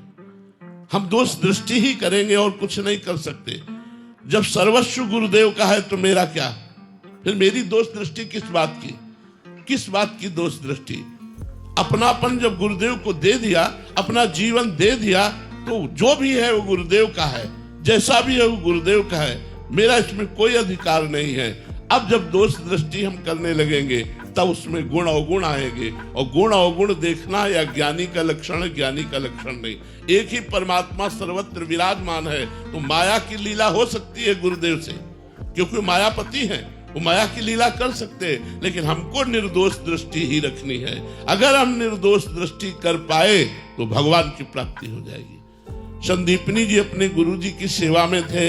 हम दोष दृष्टि ही करेंगे और कुछ नहीं कर सकते। जब सर्वस्व गुरुदेव का है तो मेरा क्या? फिर मेरी दोष दृष्टि किस बात की? किस बात की दोष दृष्टि? अपनापन जब गुरुदेव को दे दिया, अपना जीवन दे दिया, तो जो भी है वो गुरुदेव का है, जैसा भी है वो गुरुदेव का है। मेरा इसमें कोई अधिकार नहीं है। अब जब दोष दृष्टि हम करने लगेंगे तब उसमें गुण अवगुण आएंगे। और गुण अवगुण देखना या ज्ञानी का लक्षण है, ज्ञानी का लक्षण नहीं। एक ही परमात्मा सर्वत्र विराजमान है तो माया की लीला हो सकती है गुरुदेव से, क्योंकि मायापति है, वो माया की लीला कर सकते हैं। लेकिन हमको निर्दोष दृष्टि ही रखनी है। अगर हम निर्दोष दृष्टि कर पाए तो भगवान की प्राप्ति हो जाएगी। संदीपनी जी अपने गुरु जी की सेवा में थे।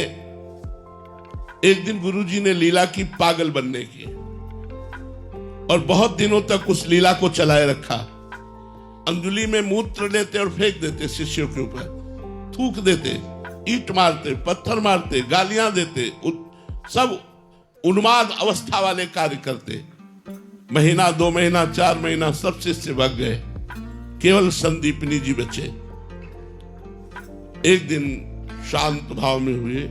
एक दिन गुरु जी ने लीला की पागल बनने की और बहुत दिनों तक उस लीला को चलाए रखा। अंजलि में मूत्र लेते और फेंक देते शिष्यों के ऊपर, थूक देते, ईंट मारते, पत्थर मारते, गालियां देते, सब उन्माद अवस्था वाले कार्य करते। महीना, 2 महीना, 4 महीना सब शिष्य भाग गए, केवल संदीपनी जी बचे। एक दिन शांत भाव में हुए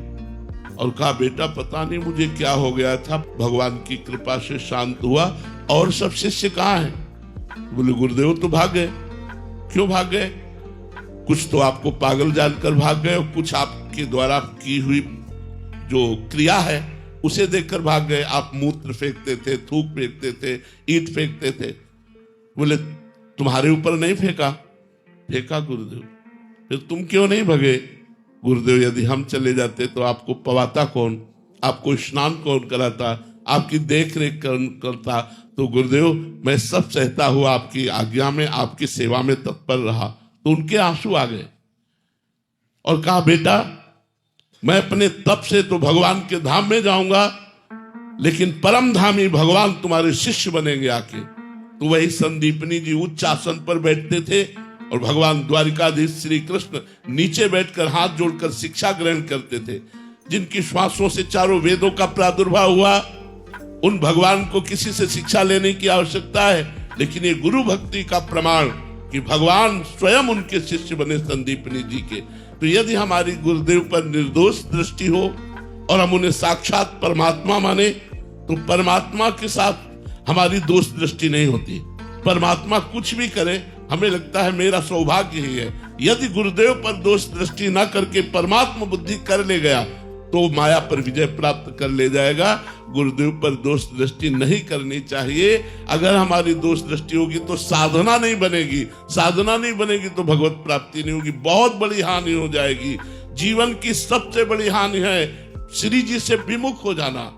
और कहा, बेटा पता नहीं मुझे क्या हो गया था, भगवान की कृपा से शांत हुआ। और सब शिष्य कहाँ हैं? बोले गुरुदेव तो भाग गए। क्यों भाग गए? कुछ तो आपको पागल जानकर भाग गए और कुछ आपके द्वारा की हुई जो क्रिया है उसे देखकर भाग गए। आप मूत्र फेंकते थे, थूक फेंकते थे, ईंट फेंकते थे। बोले तुम्हारे ऊपर नहीं फेंका? फेंका गुरुदेव। फिर तुम क्यों नहीं भगे? गुरुदेव यदि हम चले जाते तो आपको पवाता कौन, आपको स्नान कौन कराता, आपकी देख रेख करता? तो गुरुदेव मैं सब सहता हुआ आपकी आज्ञा में, आपकी सेवा में तत्पर रहा। तो उनके आंसू आ गए और कहा, बेटा मैं अपने तप से तो भगवान के धाम में जाऊंगा, लेकिन परम धामी भगवान तुम्हारे शिष्य बनेंगे आके। तो वही संदीपनी जी उच्च आसन पर बैठते थे और भगवान द्वारिकाधीश श्री कृष्ण नीचे बैठकर हाथ जोड़कर शिक्षा ग्रहण करते थे। जिनकी श्वासों से चारों वेदों का प्रादुर्भाव हुआ, उन भगवान को किसी से शिक्षा लेने की आवश्यकता है। लेकिन ये गुरु भक्ति का प्रमाण कि भगवान स्वयं उनके शिष्य बने संदीपनी जी के। तो यदि हमारी गुरुदेव पर निर्दोष दृष्टि हो और हम उन्हें साक्षात परमात्मा माने, तो परमात्मा के साथ हमारी दोष दृष्टि नहीं होती। परमात्मा कुछ भी करे हमें लगता है मेरा सौभाग्य ही है। यदि गुरुदेव पर दोष दृष्टि ना करके परमात्मा बुद्धि कर ले गया तो माया पर विजय प्राप्त कर ले जाएगा। गुरुदेव पर दोष दृष्टि नहीं करनी चाहिए। अगर हमारी दोष दृष्टि होगी तो साधना नहीं बनेगी, साधना नहीं बनेगी तो भगवत प्राप्ति नहीं होगी, बहुत बड़ी हानि हो जाएगी। जीवन की सबसे बड़ी हानि है श्री जी से विमुख हो जाना,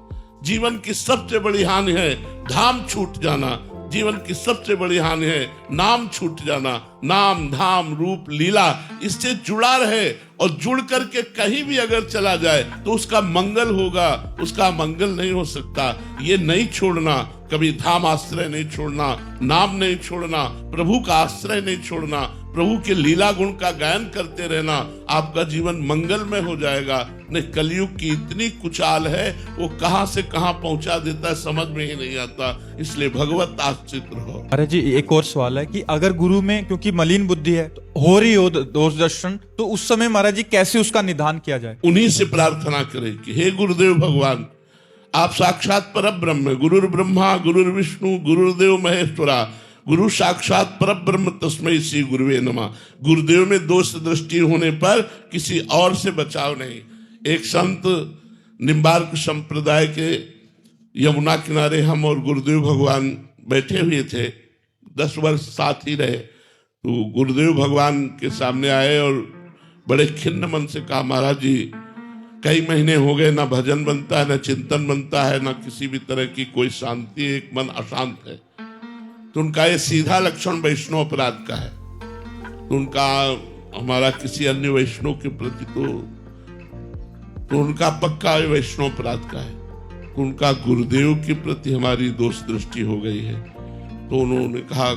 जीवन की सबसे बड़ी हानि है धाम छूट जाना, जीवन की सबसे बड़ी हानि है नाम छूट जाना। नाम धाम रूप लीला इससे जुड़ा रहे और जुड़ करके कहीं भी अगर चला जाए तो उसका मंगल होगा, उसका मंगल नहीं हो सकता। ये नहीं छोड़ना, कभी धाम आश्रय नहीं छोड़ना, नाम नहीं छोड़ना, प्रभु का आश्रय नहीं छोड़ना, प्रभु के लीला गुण का गायन करते रहना, आपका जीवन मंगलमय हो जाएगा। नहीं कलयुग की इतनी कुचाल है, वो कहां से कहां पहुंचा देता है समझ में ही नहीं आता। इसलिए भगवत आश्रित रहो। अरे जी एक और सवाल है कि अगर गुरु में क्योंकि मलिन बुद्धि है तो हो रही हो दोष दर्शन, तो उस समय महाराज जी कैसे उसका निदान किया जाए? उन्हीं से प्रार्थना करें कि हे गुरुदेव भगवान, आप साक्षात परब्रह्म, गुरुर ब्रह्मा गुरुर विष्णु गुरुदेव महेश्वरा, गुरु साक्षात परब्रह्म तस्मै श्री गुरुवे नमः। गुरुदेव में दोष दृष्टि होने पर किसी और से बचाव नहीं। एक संत निम्बार्क संप्रदाय के यमुना किनारे हम और गुरुदेव भगवान बैठे हुए थे, 10 वर्ष साथ ही रहे। तो गुरुदेव भगवान के सामने आए और बड़े खिन्न मन से कहा, महाराज जी कई महीने हो गए, ना भजन बनता है, ना चिंतन बनता है, ना किसी भी तरह की कोई शांति, एक मन अशांत है। तो उनका ये सीधा लक्षण वैष्णव अपराध का है। तो उनका हमारा किसी अन्य वैष्णव के प्रति तो उनका पक्का वैष्णव अपराध का है। तो उनका गुरुदेव के प्रति हमारी दोष दृष्टि हो गई है। तो उन्होंने कहा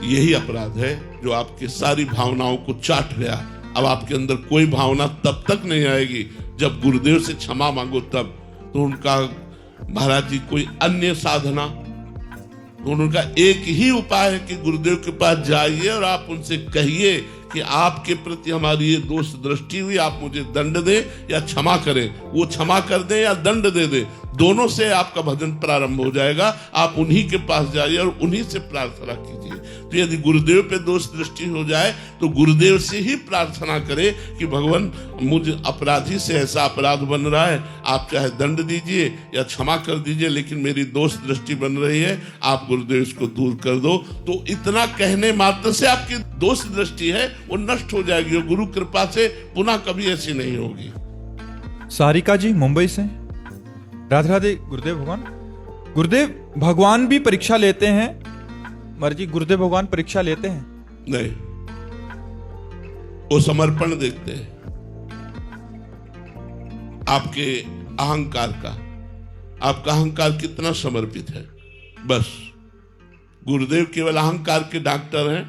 यही अपराध है जो आपकी सारी भावनाओं को चाट गया। अब आपके अंदर कोई भावना तब तक नहीं आएगी जब गुरुदेव से क्षमा मांगो तब। तो उनका महाराज जी कोई अन्य साधना, तो उनका एक ही उपाय है कि गुरुदेव के पास जाइए और आप उनसे कहिए कि आपके प्रति हमारी ये दोष दृष्टि हुई, आप मुझे दंड दें या क्षमा करें। वो क्षमा कर दें या दंड दे दे, दोनों से आपका भजन प्रारंभ हो जाएगा। आप उन्हीं के पास जाइए और उन्हीं से प्रार्थना कीजिए। तो यदि गुरुदेव पे दोष दृष्टि हो जाए तो गुरुदेव से ही प्रार्थना करें कि भगवान मुझ अपराधी से ऐसा अपराध बन रहा है, आप चाहे दंड दीजिए या क्षमा कर दीजिए, लेकिन मेरी दोष दृष्टि बन रही है, आप गुरुदेव इसको दूर कर दो। तो इतना कहने मात्र से आपकी दोष दृष्टि है वो नष्ट हो जाएगी और गुरु कृपा से पुनः कभी ऐसी नहीं होगी। सारिका जी मुंबई से, राधे राधे गुरुदेव भगवान। गुरुदेव भगवान भी परीक्षा लेते हैं? मर जी गुरुदेव भगवान परीक्षा लेते हैं? नहीं, वो समर्पण देखते हैं आपके अहंकार का, आपका अहंकार कितना समर्पित है। बस गुरुदेव केवल अहंकार के डॉक्टर हैं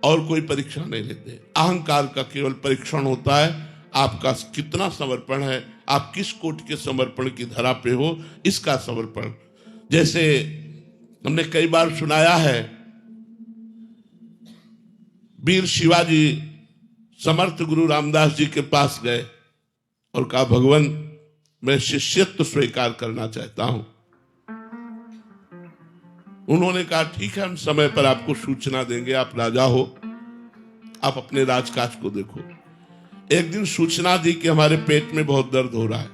और कोई परीक्षा नहीं लेते। अहंकार का केवल परीक्षण होता है आपका कितना समर्पण है, आप किस कोट के समर्पण की धरा पे हो, इसका समर्पण। जैसे हमने कई बार सुनाया है, वीर शिवाजी समर्थ गुरु रामदास जी के पास गए और कहा भगवान मैं शिष्यत्व स्वीकार करना चाहता हूं। उन्होंने कहा ठीक है, हम समय पर आपको सूचना देंगे, आप राजा हो, आप अपने राजकाज को देखो। एक दिन सूचना दी कि हमारे पेट में बहुत दर्द हो रहा है।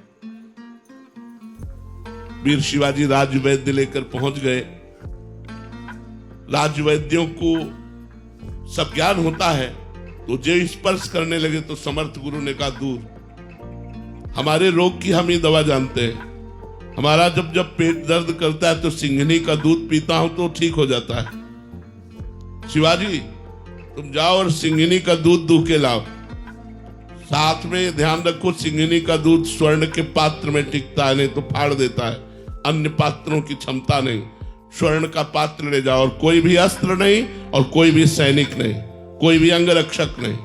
वीर शिवाजी राजवैद्य लेकर पहुंच गए। राजवैद्यों को सब ज्ञान होता है, तो जो स्पर्श करने लगे तो समर्थ गुरु ने कहा दूर, हमारे रोग की हम ही दवा जानते हैं। हमारा जब जब पेट दर्द करता है तो सिंघनी का दूध पीता हूं तो ठीक हो जाता है। शिवाजी तुम जाओ और सिंघनी का दूध दूह के लाओ। साथ में ध्यान रखो, सिंघनी का दूध स्वर्ण के पात्र में टिकता है, नहीं तो फाड़ देता है। अन्य पात्रों की क्षमता नहीं, स्वर्ण का पात्र ले जाओ और कोई भी अस्त्र नहीं और कोई भी सैनिक नहीं, कोई भी अंगरक्षक नहीं,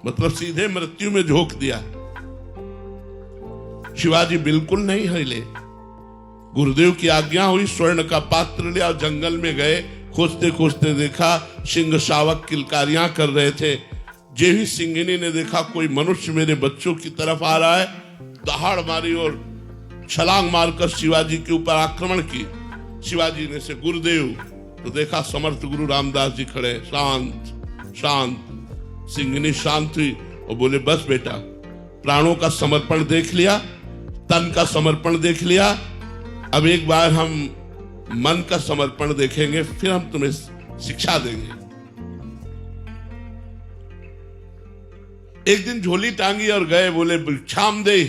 मतलब सीधे मृत्यु में झोंक दिया। शिवाजी बिल्कुल नहीं हिले। गुरुदेव की आज्ञा हुई, स्वर्ण का पात्र लिया, जंगल में गए। खोजते खोजते देखा सिंह शावक किलकारियां कर रहे थे। जे ही सिंघनी ने देखा कोई मनुष्य मेरे बच्चों की तरफ आ रहा है, दहाड़ मारी और छलांग मारकर शिवाजी के ऊपर आक्रमण की। शिवाजी ने से गुरुदेव, तो देखा समर्थ गुरु रामदास जी खड़े, शांत शांत। सिंघनी शांत हुई और बोले बस बेटा, प्राणों का समर्पण देख लिया, तन का समर्पण देख लिया। अब एक बार हम मन का समर्पण देखेंगे, फिर हम तुम्हें शिक्षा देंगे। एक दिन झोली टांगी और गए, बोले भिक्षाम दे।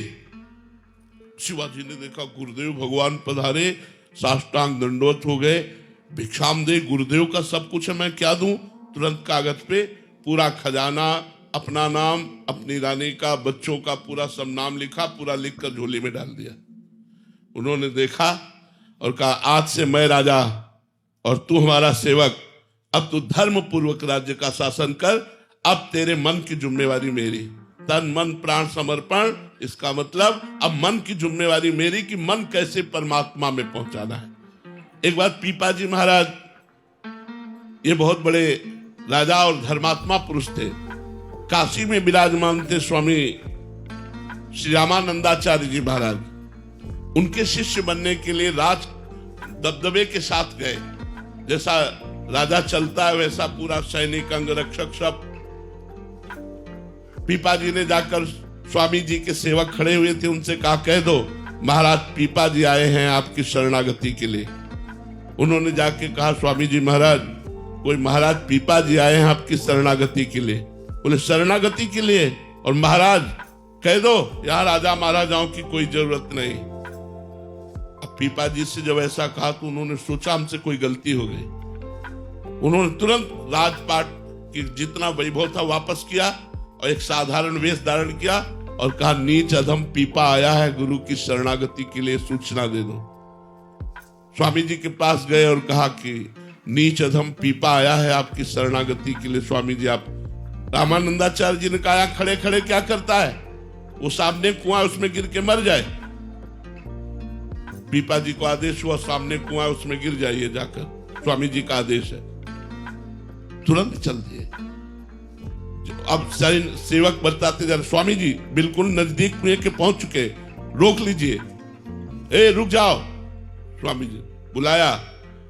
शिवाजी ने देखा गुरुदेव भगवान पधारे, साष्टांग दंडवत हो गए। भिक्षाम दे, गुरुदेव का सब कुछ है, मैं क्या दूं? तुरंत कागज पे पूरा खजाना, अपना नाम, अपनी रानी का, बच्चों का पूरा सब नाम लिखा, पूरा लिखकर झोली में डाल दिया। उन्होंने देखा और कहा, आज से मैं राजा और तू हमारा सेवक, अब तू धर्म पूर्वक राज्य का शासन कर, अब तेरे मन की जिम्मेवारी मेरी। तन मन प्राण समर्पण, इसका मतलब अब मन की जिम्मेवारी मेरी कि मन कैसे परमात्मा में पहुंचाना है। एक बार पीपाजी महाराज, ये बहुत बड़े राजा और धर्मात्मा पुरुष थे, काशी में विराजमान थे स्वामी श्री रामानंदाचार्य जी महाराज। उनके शिष्य बनने के लिए राज दबदबे के साथ गए। जैसा राजा चलता है वैसा पूरा सैनिक, अंगरक्षक सब। पीपाजी ने जाकर स्वामी जी के सेवक खड़े हुए थे, उनसे कहा, कह दो महाराज पीपाजी आए हैं आपकी शरणागति के लिए। उन्होंने जाके कहा, स्वामी जी महाराज, कोई महाराज पीपाजी आए हैं आपकी शरणागति के लिए। बोले शरणागति के लिए? और महाराज कह दो यहाँ राजा महाराजाओं की कोई जरूरत नहीं। अब पीपाजी से जब ऐसा कहा तो उन्होंने सोचा हमसे कोई गलती हो गई। उन्होंने तुरंत राजपाट की जितना वैभव था वापस किया और एक साधारण वेश धारण किया और कहा, नीच अधम पीपा आया है गुरु की शरणागति के लिए, सूचना दे दो। स्वामी जी के पास गए और कहा कि नीच अधम पीपा आया है आपकी शरणागति के लिए। स्वामी जी आप, रामानंदाचार्य जी ने कहा, खड़े खड़े क्या करता है? वो सामने कुआं, उसमें गिर के मर जाए। पीपा जी को आदेश हुआ, सामने कुआं, उसमें गिर जाइए जाकर, स्वामी जी का आदेश है। तुरंत चल दिए। अब सेवक बताते जा रहे, स्वामी जी बिल्कुल नजदीक कुएं के पहुंच चुके, रोक लीजिए। ए रुक जाओ। स्वामी जी बुलाया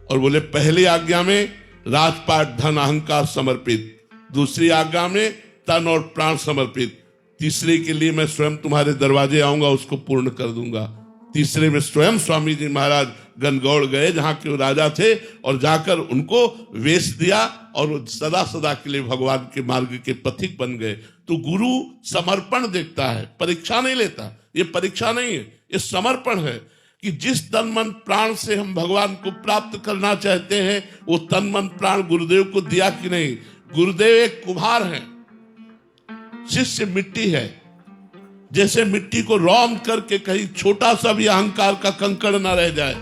और बोले, पहली आज्ञा में राजपाट धन अहंकार समर्पित, दूसरी आज्ञा में तन और प्राण समर्पित, तीसरे के लिए मैं स्वयं तुम्हारे दरवाजे आऊंगा, उसको पूर्ण कर दूंगा। तीसरे में स्वयं स्वामी जी महाराज गनगौड़ गए जहां के राजा थे और जाकर उनको वेश दिया और सदा सदा के लिए भगवान के मार्ग के पथिक बन गए। तो गुरु समर्पण देखता है, परीक्षा नहीं लेता। ये परीक्षा नहीं है, ये समर्पण है कि जिस तन मन प्राण से हम भगवान को प्राप्त करना चाहते हैं वो तन मन प्राण गुरुदेव को दिया कि नहीं। गुरुदेव एक कुम्हार है, शिष्य मिट्टी है। जैसे मिट्टी को रौंद करके कहीं छोटा सा भी अहंकार का कंकड़ ना रह जाए,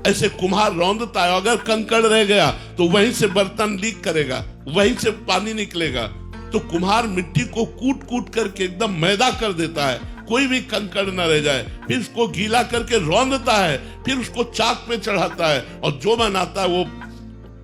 ऐसे कुम्हार रौंदता है। अगर कंकड़ रह गया तो वहीं से बर्तन लीक करेगा, वहीं से पानी निकलेगा। तो कुम्हार मिट्टी को कूट कूट करके एकदम मैदा कर देता है, कोई भी कंकड़ न रह जाए। फिर उसको गीला करके रौंदता है, फिर उसको चाक पे चढ़ाता है और जो बनाता है वो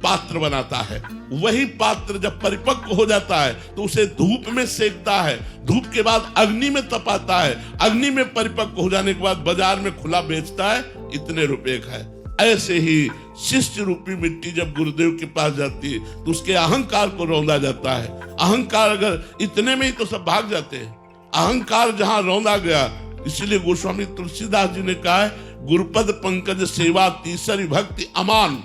पात्र बनाता है। वही पात्र जब परिपक्व हो जाता है तो उसे धूप में सेकता है, धूप के बाद अग्नि में तपाता है, अग्नि में परिपक्व हो जाने के बाद बाजार में खुला बेचता है, इतने रुपए का है। ऐसे ही शिष्य रूपी मिट्टी जब गुरुदेव के पास जाती है तो उसके अहंकार को रौंदा जाता है। अहंकार अगर इतने में ही तो सब भाग जाते हैं। अहंकार जहां रौंदा गया, इसलिए गोस्वामी तुलसीदास जी ने कहा है, गुरुपद पंकज सेवा तीसरी भक्ति अमान,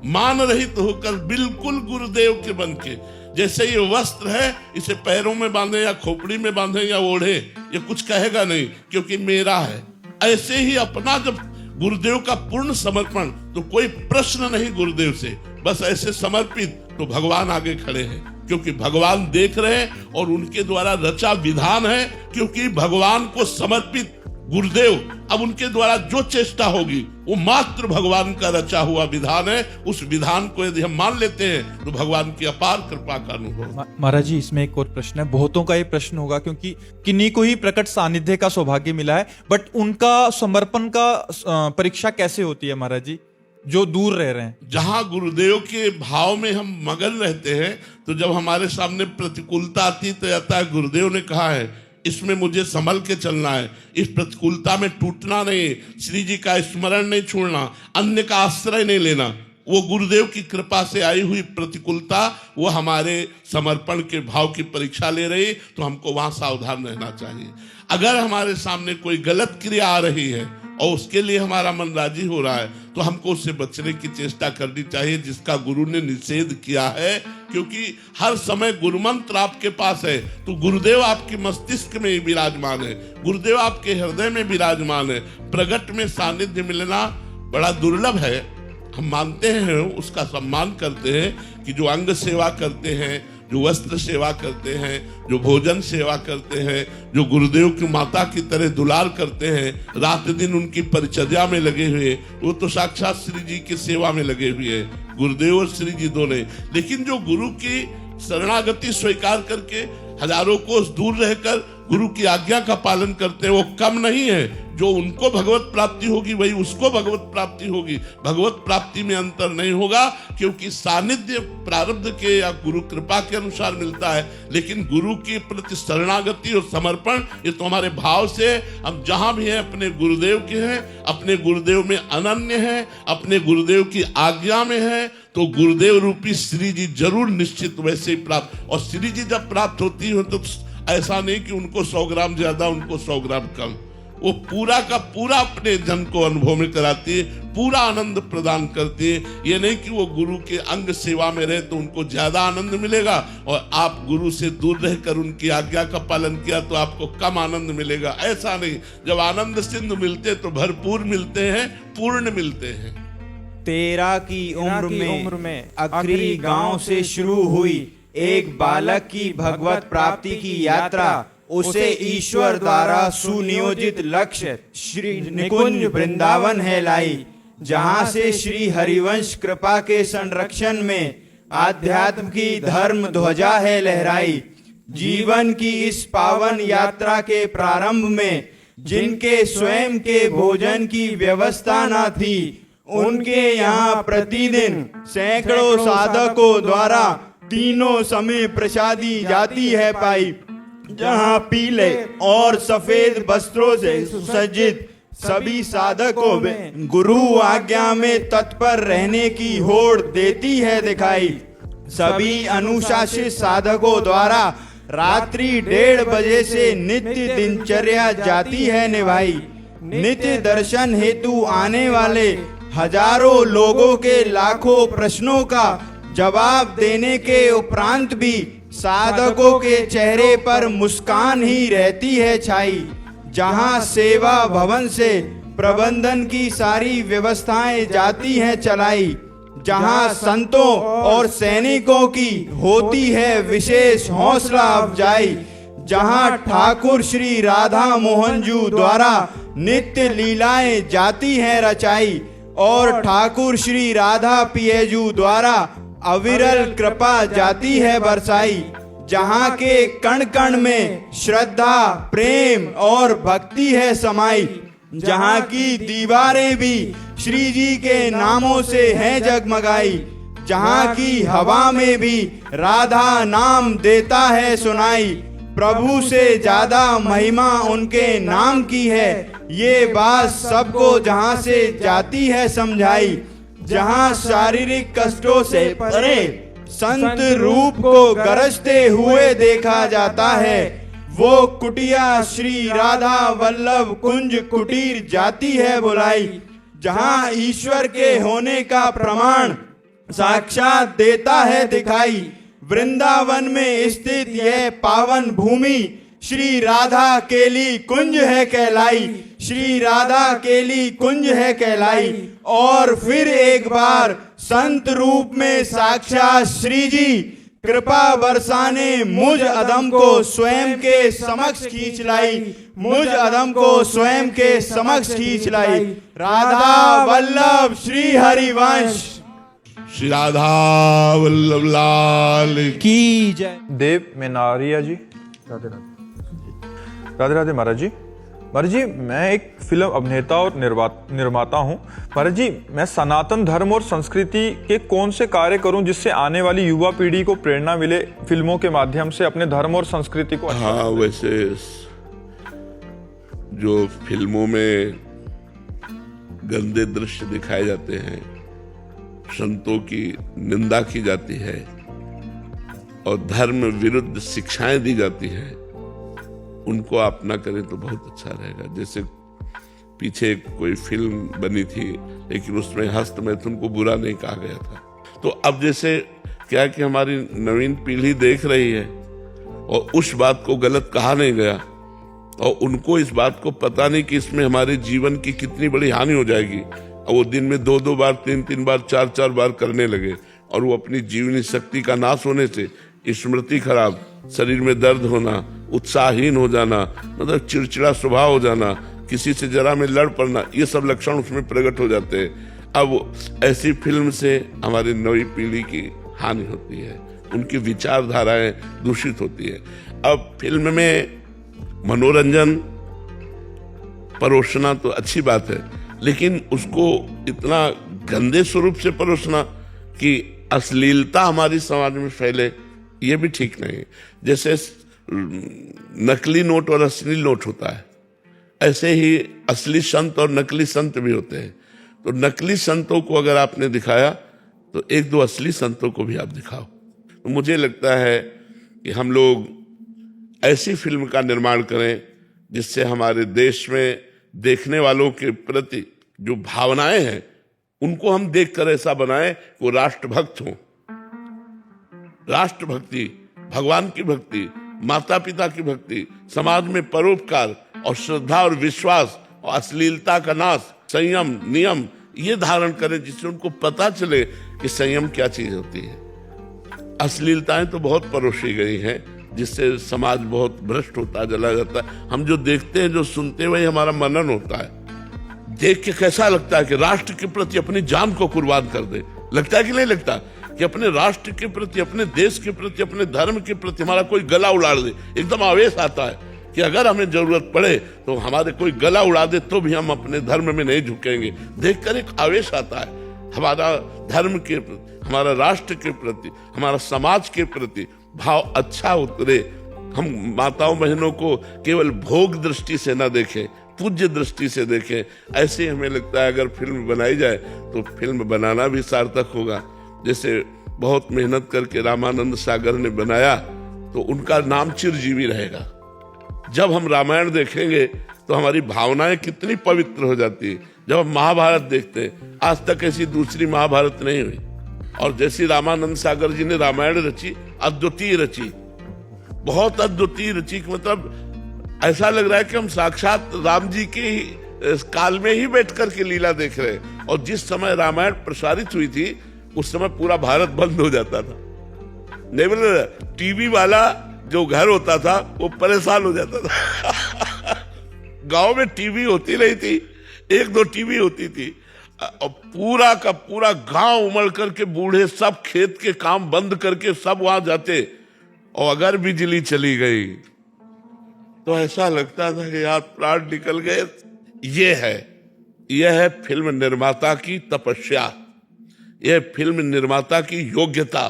मान रहित होकर बिल्कुल गुरुदेव के बन के। जैसे ये वस्त्र है, इसे पैरों में बांधे या खोपड़ी में बांधे या ओढ़े, ये कुछ कहेगा नहीं क्योंकि मेरा है। ऐसे ही अपना जब गुरुदेव का पूर्ण समर्पण, तो कोई प्रश्न नहीं गुरुदेव से, बस ऐसे समर्पित, तो भगवान आगे खड़े हैं क्योंकि भगवान देख रहे हैं और उनके द्वारा रचा विधान है। क्योंकि भगवान को समर्पित गुरुदेव, अब उनके द्वारा जो चेष्टा होगी वो मात्र भगवान का रचा हुआ विधान है। उस विधान को यदि हम मान लेते हैं तो भगवान की अपार कृपा का अनुभव। महाराज जी, इसमें एक और प्रश्न है, बहुतों का ये प्रश्न होगा क्योंकि किन्हीं को ही प्रकट सानिध्य का सौभाग्य मिला है, बट उनका समर्पण का परीक्षा कैसे होती है महाराज जी, जो दूर रह रहे हैं? जहां गुरुदेव के भाव में हम मगन रहते हैं, तो जब हमारे सामने प्रतिकूलता आती तो आता है, गुरुदेव ने कहा है इसमें मुझे संभल के चलना है, इस प्रतिकूलता में टूटना नहीं, श्री जी का स्मरण नहीं छोड़ना, अन्य का आश्रय नहीं लेना। वो गुरुदेव की कृपा से आई हुई प्रतिकूलता वो हमारे समर्पण के भाव की परीक्षा ले रही, तो हमको वहां सावधान रहना चाहिए। अगर हमारे सामने कोई गलत क्रिया आ रही है और उसके लिए हमारा मन राजी हो रहा है, तो हमको उससे बचने की चेष्टा करनी चाहिए जिसका गुरु ने निषेध किया है। क्योंकि हर समय गुरुमंत्र आपके पास है, तो गुरुदेव आपके मस्तिष्क में ही विराजमान है, गुरुदेव आपके हृदय में विराजमान है। प्रगट में सानिध्य मिलना बड़ा दुर्लभ है। हम मानते हैं, उसका सम्मान करते हैं कि जो अंग सेवा करते हैं, जो वस्त्र सेवा करते हैं, जो भोजन सेवा करते हैं, जो गुरुदेव की माता की तरह दुलार करते हैं, रात दिन उनकी परिचर्या में लगे हुए, वो तो साक्षात श्री जी की सेवा में लगे हुए हैं, गुरुदेव और श्री जी दोनों। लेकिन जो गुरु की शरणागति स्वीकार करके हजारों कोस दूर रहकर गुरु की आज्ञा का पालन करते हैं, वो कम नहीं है। जो उनको भगवत प्राप्ति होगी वही उसको भगवत प्राप्ति होगी, भगवत प्राप्ति में अंतर नहीं होगा। क्योंकि सानिध्य प्रारब्ध के या गुरु कृपा के अनुसार मिलता है, लेकिन गुरु के प्रति शरणागति और समर्पण ये तो हमारे भाव से, हम जहां भी हैं अपने गुरुदेव के हैं, अपने गुरुदेव में अनन्य हैं, अपने गुरुदेव की आज्ञा में हैं, तो गुरुदेव रूपी श्री जी जरूर निश्चित वैसे ही प्राप्त। और श्री जी जब प्राप्त होती है तो ऐसा नहीं कि उनको 100 ग्राम ज्यादा, उनको 100 ग्राम कम, वो पूरा का पूरा अपने जन को अनुभव में कराती है, पूरा आनंद प्रदान करती है। ये नहीं कि वो गुरु के अंग सेवा में रहे तो उनको ज्यादा आनंद मिलेगा और आप गुरु से दूर रहकर उनकी आज्ञा का पालन किया तो आपको कम आनंद मिलेगा, ऐसा नहीं। जब आनंद सिंधु मिलते तो भरपूर मिलते हैं, पूर्ण मिलते हैं। 13 की उम्र में अखरी गांव से शुरू हुई एक बालक की भगवत प्राप्ति की यात्रा उसे ईश्वर द्वारा सुनियोजित लक्ष्य श्री निकुंज वृंदावन है लाई, जहां से श्री हरिवंश कृपा के संरक्षण में आध्यात्म की धर्म ध्वजा है लहराई। जीवन की इस पावन यात्रा के प्रारंभ में जिनके स्वयं के भोजन की व्यवस्था न थी, उनके यहाँ प्रतिदिन सैकड़ों साधकों द्वारा तीनों समय प्रसादी जाती है पाई, जहाँ पीले और सफेद वस्त्रों से सुसज्जित सभी साधकों में गुरु आज्ञा में तत्पर रहने की होड़ देती है दिखाई। सभी अनुशासित साधकों द्वारा रात्रि 1:30 बजे से नित्य दिनचर्या जाती है निभाई। नित्य दर्शन हेतु आने वाले हजारों लोगों के लाखों प्रश्नों का जवाब देने के उपरांत भी साधकों के चेहरे पर मुस्कान ही रहती है छाई। जहां सेवा भवन से प्रबंधन की सारी व्यवस्थाएं जाती हैं चलाई, जहां संतों और सैनिकों की होती है विशेष हौसला अफजाई, जहां ठाकुर श्री राधा मोहन जी द्वारा नित्य लीलाएं जाती हैं रचाई और ठाकुर श्री राधा पियजू द्वारा अविरल कृपा जाती है बरसाई। जहाँ के कण कण में श्रद्धा प्रेम और भक्ति है समाई, जहाँ की दीवारें भी श्री जी के नामों से हैं जगमगाई, जहाँ की हवा में भी राधा नाम देता है सुनाई। प्रभु से ज्यादा महिमा उनके नाम की है, ये बात सबको जहाँ से जाती है समझाई। जहाँ शारीरिक कष्टों से परे संत रूप को गरजते हुए देखा जाता है, वो कुटिया श्री राधा वल्लभ कुंज कुटीर जाती है बुलाई। जहाँ ईश्वर के होने का प्रमाण साक्षात देता है दिखाई, वृंदावन में स्थित यह पावन भूमि श्री राधा केली कुंज है कहलाई, श्री राधा केली कुंज है कहलाई। और फिर एक बार संत रूप में साक्षात श्री जी कृपा बरसाने मुझ अधम को स्वयं के समक्ष खींच लाई, मुझ अधम को स्वयं के समक्ष खींच लाई। राधा वल्लभ श्री हरिवंश। श्री राधा वल्लभ लाल की जय। देव मैं नारिया जी, राधे राधे। राधे राधे महाराज जी। महाराज जी मैं एक फिल्म अभिनेता और निर्माता हूँ। महाराज जी मैं सनातन धर्म और संस्कृति के कौन से कार्य करूँ जिससे आने वाली युवा पीढ़ी को प्रेरणा मिले फिल्मों के माध्यम से अपने धर्म और संस्कृति को। हाँ, वैसे जो फिल्मों में गंदे दृश्य दिखाए जाते हैं संतों की निंदा की जाती है और धर्म विरुद्ध शिक्षाएं दी जाती हैं, उनको आप ना करें तो बहुत अच्छा रहेगा। जैसे पीछे कोई फिल्म बनी थी लेकिन उसमें हस्त मैथुन को बुरा नहीं कहा गया था। तो अब जैसे क्या है कि हमारी नवीन पीढ़ी देख रही है और उस बात को गलत कहा नहीं गया और उनको इस बात को पता नहीं कि इसमें हमारे जीवन की कितनी बड़ी हानि हो जाएगी, और वो दिन में 2-2 बार, 3-3 बार, 4-4 बार करने लगे और वो अपनी जीवनी शक्ति का नाश होने से स्मृति खराब, शरीर में दर्द होना, उत्साहहीन हो जाना, मतलब चिड़चिड़ा स्वभाव हो जाना, किसी से जरा में लड़ पड़ना, ये सब लक्षण उसमें प्रकट हो जाते हैं। अब ऐसी फिल्म से हमारी नई पीढ़ी की हानि होती है, उनकी विचारधाराएं दूषित होती है। अब फिल्म में मनोरंजन परोसना तो अच्छी बात है, लेकिन उसको इतना गंदे स्वरूप से परोसना कि अश्लीलता हमारी समाज में फैले, ये भी ठीक नहीं है। जैसे नकली नोट और असली नोट होता है, ऐसे ही असली संत और नकली संत भी होते हैं। तो नकली संतों को अगर आपने दिखाया तो 1-2 असली संतों को भी आप दिखाओ। तो मुझे लगता है कि हम लोग ऐसी फिल्म का निर्माण करें जिससे हमारे देश में देखने वालों के प्रति जो भावनाएं हैं उनको हम देखकर ऐसा बनाएं वो राष्ट्रभक्त हों। राष्ट्रभक्ति, भगवान की भक्ति, माता पिता की भक्ति, समाज में परोपकार और श्रद्धा और विश्वास और अश्लीलता का नाश, संयम, नियम, ये धारण करें जिससे उनको पता चले कि संयम क्या चीज होती है। अश्लीलताएं तो बहुत परोसी गई हैं जिससे समाज बहुत भ्रष्ट होता चला जाता है। हम जो देखते हैं, जो सुनते हैं, वही हमारा मनन होता है। देख के कैसा लगता है कि राष्ट्र के प्रति अपनी जान को कुर्बान कर दे, लगता है कि नहीं लगता कि अपने राष्ट्र के प्रति, अपने देश के प्रति, अपने धर्म के प्रति हमारा कोई गला उड़ाड़ दे, एकदम आवेश आता है कि अगर हमें जरूरत पड़े तो हमारे कोई गला उड़ा दे तो भी हम अपने धर्म में नहीं झुकेंगे। देखकर एक आवेश आता है। हमारा धर्म के प्रति, हमारा राष्ट्र के प्रति, हमारा समाज के प्रति भाव अच्छा उतरे। हम माताओं बहनों को केवल भोग दृष्टि से न देखें, पूज्य दृष्टि से देखें। ऐसे हमें लगता है अगर फिल्म बनाई जाए तो फिल्म बनाना भी सार्थक होगा। जैसे बहुत मेहनत करके रामानंद सागर ने बनाया तो उनका नाम चिरजीवी रहेगा। जब हम रामायण देखेंगे तो हमारी भावनाएं कितनी पवित्र हो जाती है। जब हम महाभारत देखते हैं, आज तक ऐसी दूसरी महाभारत नहीं हुई। और जैसी रामानंद सागर जी ने रामायण रची, अद्वितीय रची, बहुत अद्वितीय रची, मतलब ऐसा लग रहा है कि हम साक्षात राम जी के काल में ही बैठ करके लीला देख रहे हैं। और जिस समय रामायण प्रसारित हुई थी उस समय पूरा भारत बंद हो जाता था। नहीं बोल, टीवी वाला जो घर होता था वो परेशान हो जाता था। गांव में टीवी होती नहीं थी, 1-2 टीवी होती थी और पूरा का पूरा गांव उमड़ करके बूढ़े सब खेत के काम बंद करके सब वहां जाते। और अगर बिजली चली गई तो ऐसा लगता था कि यार प्राण निकल गए। यह है फिल्म निर्माता की तपस्या, यह फिल्म निर्माता की योग्यता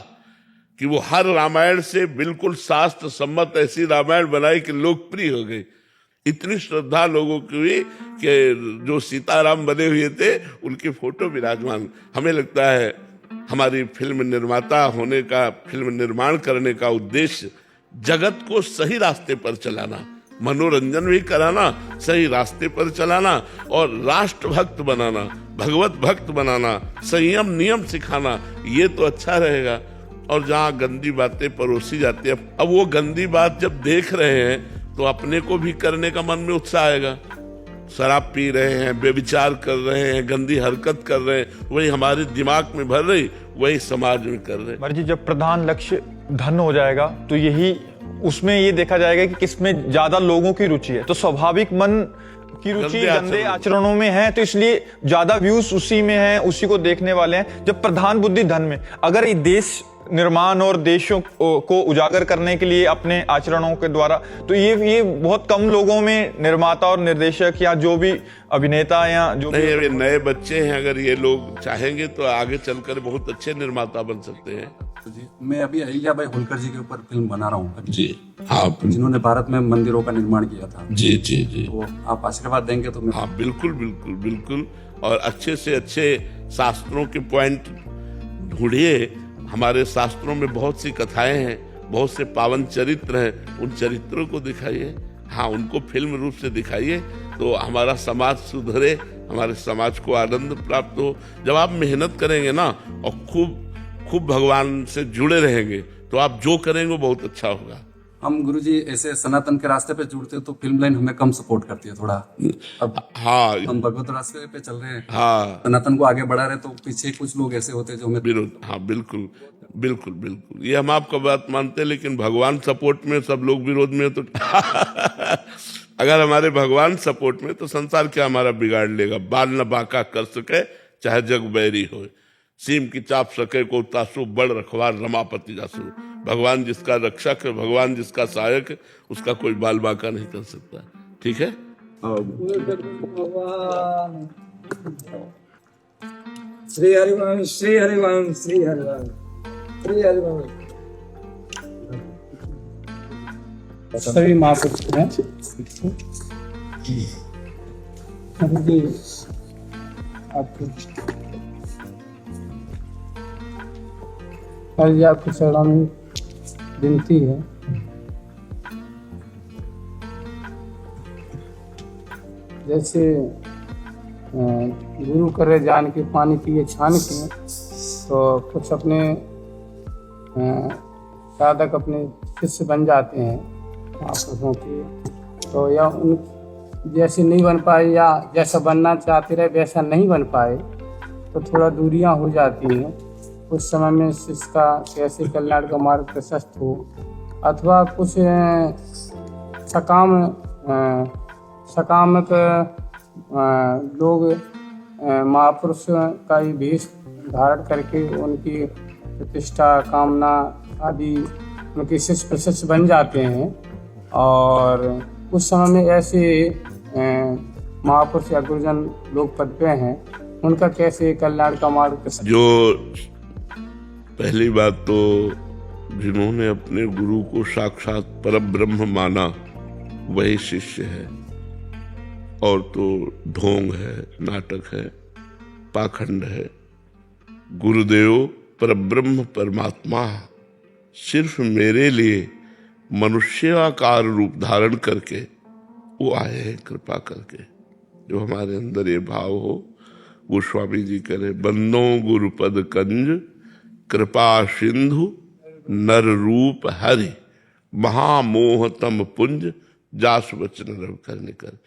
कि वो हर रामायण से बिल्कुल शास्त्र सम्मत ऐसी रामायण बनाई कि लोकप्रिय हो गई। इतनी श्रद्धा लोगों की हुई कि जो सीताराम बने हुए थे उनकी फोटो विराजमान। हमें लगता है हमारी फिल्म निर्माता होने का, फिल्म निर्माण करने का उद्देश्य जगत को सही रास्ते पर चलाना, मनोरंजन भी कराना, सही रास्ते पर चलाना और राष्ट्रभक्त बनाना, भगवत भक्त बनाना, संयम नियम सिखाना, ये तो अच्छा रहेगा। और जहाँ गंदी बातें परोसी जाती है, अब वो गंदी बात जब देख रहे हैं तो अपने को भी करने का मन में उत्साह आएगा। शराब पी रहे हैं, बेविचार कर रहे हैं, गंदी हरकत कर रहे हैं, वही हमारे दिमाग में भर रही, वही समाज में कर रहे हैं। जी, जब प्रधान लक्ष्य धन हो जाएगा तो यही उसमें ये देखा जाएगा कि किसमें ज्यादा लोगों की रुचि है। तो स्वाभाविक मन की रुचि गंदे आचरणों में है, तो इसलिए ज्यादा व्यूज उसी में है, उसी को देखने वाले हैं। जब प्रधान बुद्धि धन में, अगर ये देश निर्माण और देशों को उजागर करने के लिए अपने आचरणों के द्वारा, तो ये बहुत कम लोगों में निर्माता और निर्देशक या जो भी अभिनेता या जो नहीं, भी नए बच्चे हैं, अगर ये लोग चाहेंगे तो आगे चलकर बहुत अच्छे निर्माता बन सकते हैं। जी, मैं अभी अहिल्याबाई होलकर जी के ऊपर फिल्म बना रहा हूँ जी। हाँ, जिन्होंने भारत में मंदिरों का निर्माण किया था। जी जी जी। तो आप आशीर्वाद देंगे तो मैं। हाँ, बिल्कुल बिल्कुल बिल्कुल। और अच्छे से अच्छे शास्त्रों के पॉइंट ढूंढिए। हमारे शास्त्रों में बहुत सी कथाएं हैं, बहुत से पावन चरित्र हैं, उन चरित्रों को दिखाइए। हाँ, उनको फिल्म रूप से दिखाइए तो हमारा समाज सुधरे, हमारे समाज को आनंद प्राप्त हो। जब आप मेहनत करेंगे ना और खूब भगवान से जुड़े रहेंगे तो आप जो करेंगे वो बहुत अच्छा होगा। हम गुरुजी ऐसे सनातन के रास्ते पे जुड़ते तो फिल्म लाइन हमें कम सपोर्ट करती है थोड़ा। अब हाँ, हम भगवत रास्ते पे चल रहे हैं, हाँ, सनातन को आगे बढ़ा रहे तो पीछे कुछ लोग ऐसे होते हैं जो हमें विरोध। हाँ, बिल्कुल बिल्कुल बिल्कुल, ये हम आपका बात मानते हैं, लेकिन भगवान सपोर्ट में सब लोग विरोध में तो अगर हमारे भगवान सपोर्ट में तो संसार क्या हमारा बिगाड़ लेगा। बाल न बांका कर सके चाहे जग बैरी हो, सीम की चाप सके को तासु, बड़ रखवार रमापति जासु। भगवान जिसका रक्षक है, भगवान जिसका सहायक है, उसका कोई बाल बांका नहीं कर सकता। ठीक है। श्री हरिवंश श्री हरिवंश श्री हरिवंश श्री हरिवंश। सभी महापुरुष हैं जी, आपको आपके चरणों में विनती है। जैसे गुरु करे जान के पानी पिए छान के, तो कुछ अपने साधक अपने शिष्य बन जाते हैं महापुरुषों के, तो या उन जैसे नहीं बन पाए या जैसा बनना चाहते रहे वैसा नहीं बन पाए तो थोड़ा दूरियां हो जाती हैं। उस समय में शिष्य का कैसे कल्याण का मार्ग प्रशस्त हो, अथवा कुछ सकामक लोग महापुरुष का ही वेश धारण करके उनकी प्रतिष्ठा कामना आदि उनके शिष्य प्रशस्त बन जाते हैं। और उस समय में ऐसे महापुरुष या गुरुजन लोग पद पे हैं, उनका कैसे कल्याण का मार्ग प्रशस्त। जो पहली बात तो जिन्होंने अपने गुरु को साक्षात परब्रह्म माना वही शिष्य है, और तो ढोंग है, नाटक है, पाखंड है। गुरुदेव परब्रह्म परमात्मा सिर्फ मेरे लिए मनुष्याकार रूप धारण करके वो आए हैं कृपा करके। जो हमारे अंदर ये भाव हो, वो स्वामी जी करे, बंदों गुरुपद कंज कृपा सिंधु नर रूप हरि महामोह तम पुंज जास वचन रव कर निकर।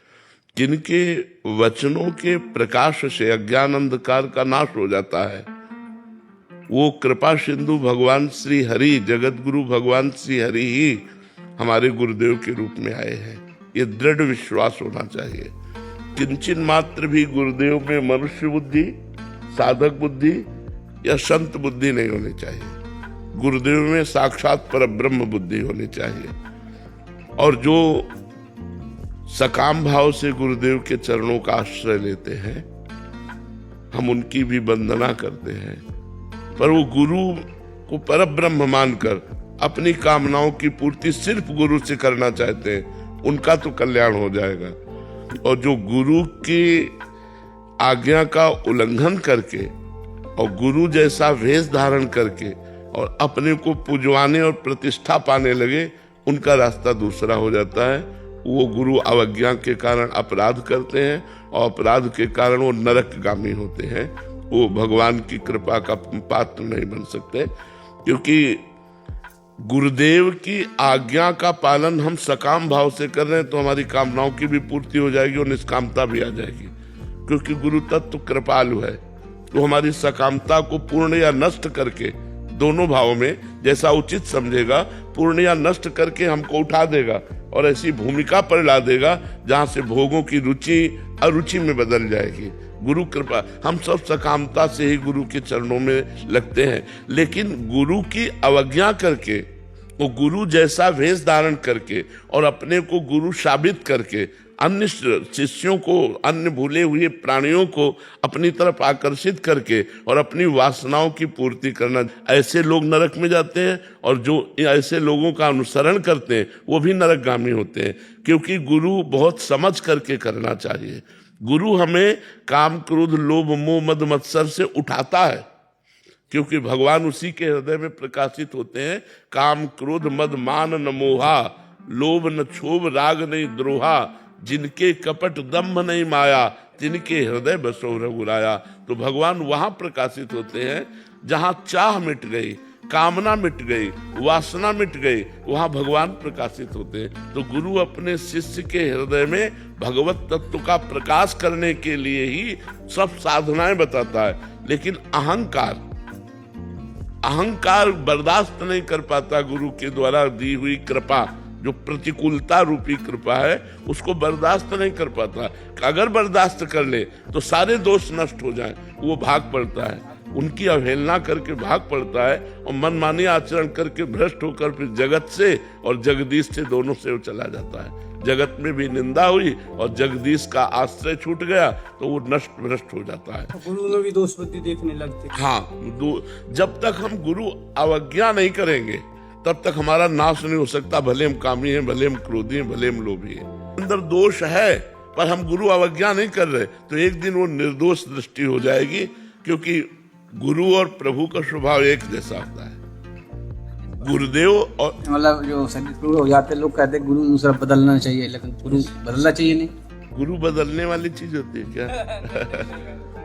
जिनके वचनों के प्रकाश से अज्ञान अंधकार का नाश हो जाता है, वो कृपा सिंधु भगवान श्री हरि, जगत गुरु भगवान श्री हरि ही हमारे गुरुदेव के रूप में आए हैं। ये दृढ़ विश्वास होना चाहिए। किंचन मात्र भी गुरुदेव में मनुष्य बुद्धि, साधक बुद्धि या संत बुद्धि नहीं होनी चाहिए। गुरुदेव में साक्षात परब्रह्म बुद्धि होनी चाहिए। और जो सकाम भाव से गुरुदेव के चरणों का आश्रय लेते हैं, हम उनकी भी वंदना करते हैं। पर वो गुरु को परब्रह्म मानकर अपनी कामनाओं की पूर्ति सिर्फ गुरु से करना चाहते हैं, उनका तो कल्याण हो जाएगा। और जो गुरु की आज्ञा का उल्लंघन करके और गुरु जैसा वेश धारण करके और अपने को पुजवाने और प्रतिष्ठा पाने लगे, उनका रास्ता दूसरा हो जाता है। वो गुरु अवज्ञा के कारण अपराध करते हैं और अपराध के कारण वो नरकगामी होते हैं। वो भगवान की कृपा का पात्र नहीं बन सकते, क्योंकि गुरुदेव की आज्ञा का पालन हम सकाम भाव से कर रहे हैं तो हमारी कामनाओं की भी पूर्ति हो जाएगी और निष्कामता भी आ जाएगी। क्योंकि गुरु तत्व कृपालु है, तो हमारी सकामता को पूर्ण या नष्ट करके, दोनों भावों में जैसा उचित समझेगा, पूर्ण या नष्ट करके हमको उठा देगा और ऐसी भूमिका पर ला देगा जहां से भोगों की रुचि अरुचि में बदल जाएगी। गुरु कृपा, हम सब सकामता से ही गुरु के चरणों में लगते हैं, लेकिन गुरु की अवज्ञा करके, वो गुरु जैसा वेश धारण करके और अपने को गुरु साबित करके अन्य शिष्यों को, अन्य भूले हुए प्राणियों को अपनी तरफ आकर्षित करके और अपनी वासनाओं की पूर्ति करना, ऐसे लोग नरक में जाते हैं। और जो ऐसे लोगों का अनुसरण करते हैं वो भी नरकगामी होते हैं। क्योंकि गुरु बहुत समझ करके करना चाहिए। गुरु हमें काम क्रोध लोभ मोह मद मत्सर से उठाता है। क्योंकि भगवान उसी के हृदय में प्रकाशित होते हैं। काम क्रोध मद मान न मोहा, लोभ न क्षोभ राग नहीं द्रोहा, जिनके कपट दम्भ नहीं माया, तिनके हृदय बसो रघुराया। तो भगवान वहां प्रकाशित होते हैं जहां चाह मिट गई, कामना मिट गई, वासना मिट गई, वहां भगवान प्रकाशित होते हैं। तो गुरु अपने शिष्य के हृदय में भगवत तत्व का प्रकाश करने के लिए ही सब साधनाएं बताता है। लेकिन अहंकार बर्दाश्त नहीं कर पाता गुरु के द्वारा दी हुई कृपा, जो प्रतिकूलता रूपी कृपा है उसको बर्दाश्त नहीं कर पाता। अगर बर्दाश्त कर ले तो सारे दोष नष्ट हो जाएं, वो भाग पड़ता है, उनकी अवहेलना करके भाग पड़ता है और मनमानी आचरण करके भ्रष्ट होकर फिर जगत से और जगदीश से दोनों से वो चला जाता है। जगत में भी निंदा हुई और जगदीश का आश्रय छूट गया तो वो नष्ट भ्रष्ट हो जाता है। गुरु में भी दोष बुद्धि देखने लगते। हाँ, जब तक हम गुरु अवज्ञा नहीं करेंगे तब तक हमारा नाश नहीं हो सकता। भले हम कामी हैं, भले हम क्रोधी हैं, भले हम लोभी हैं, अंदर दोष है पर हम गुरु अवज्ञा नहीं कर रहे तो एक दिन वो निर्दोष दृष्टि हो जाएगी। क्योंकि गुरु और प्रभु का स्वभाव एक जैसा होता है। गुरुदेव और मतलब जो शरीर हो जाते लोग कहते हैं गुरु दूसरा बदलना चाहिए, लेकिन गुरु बदलना चाहिए नहीं। गुरु बदलने वाली चीज होती है क्या?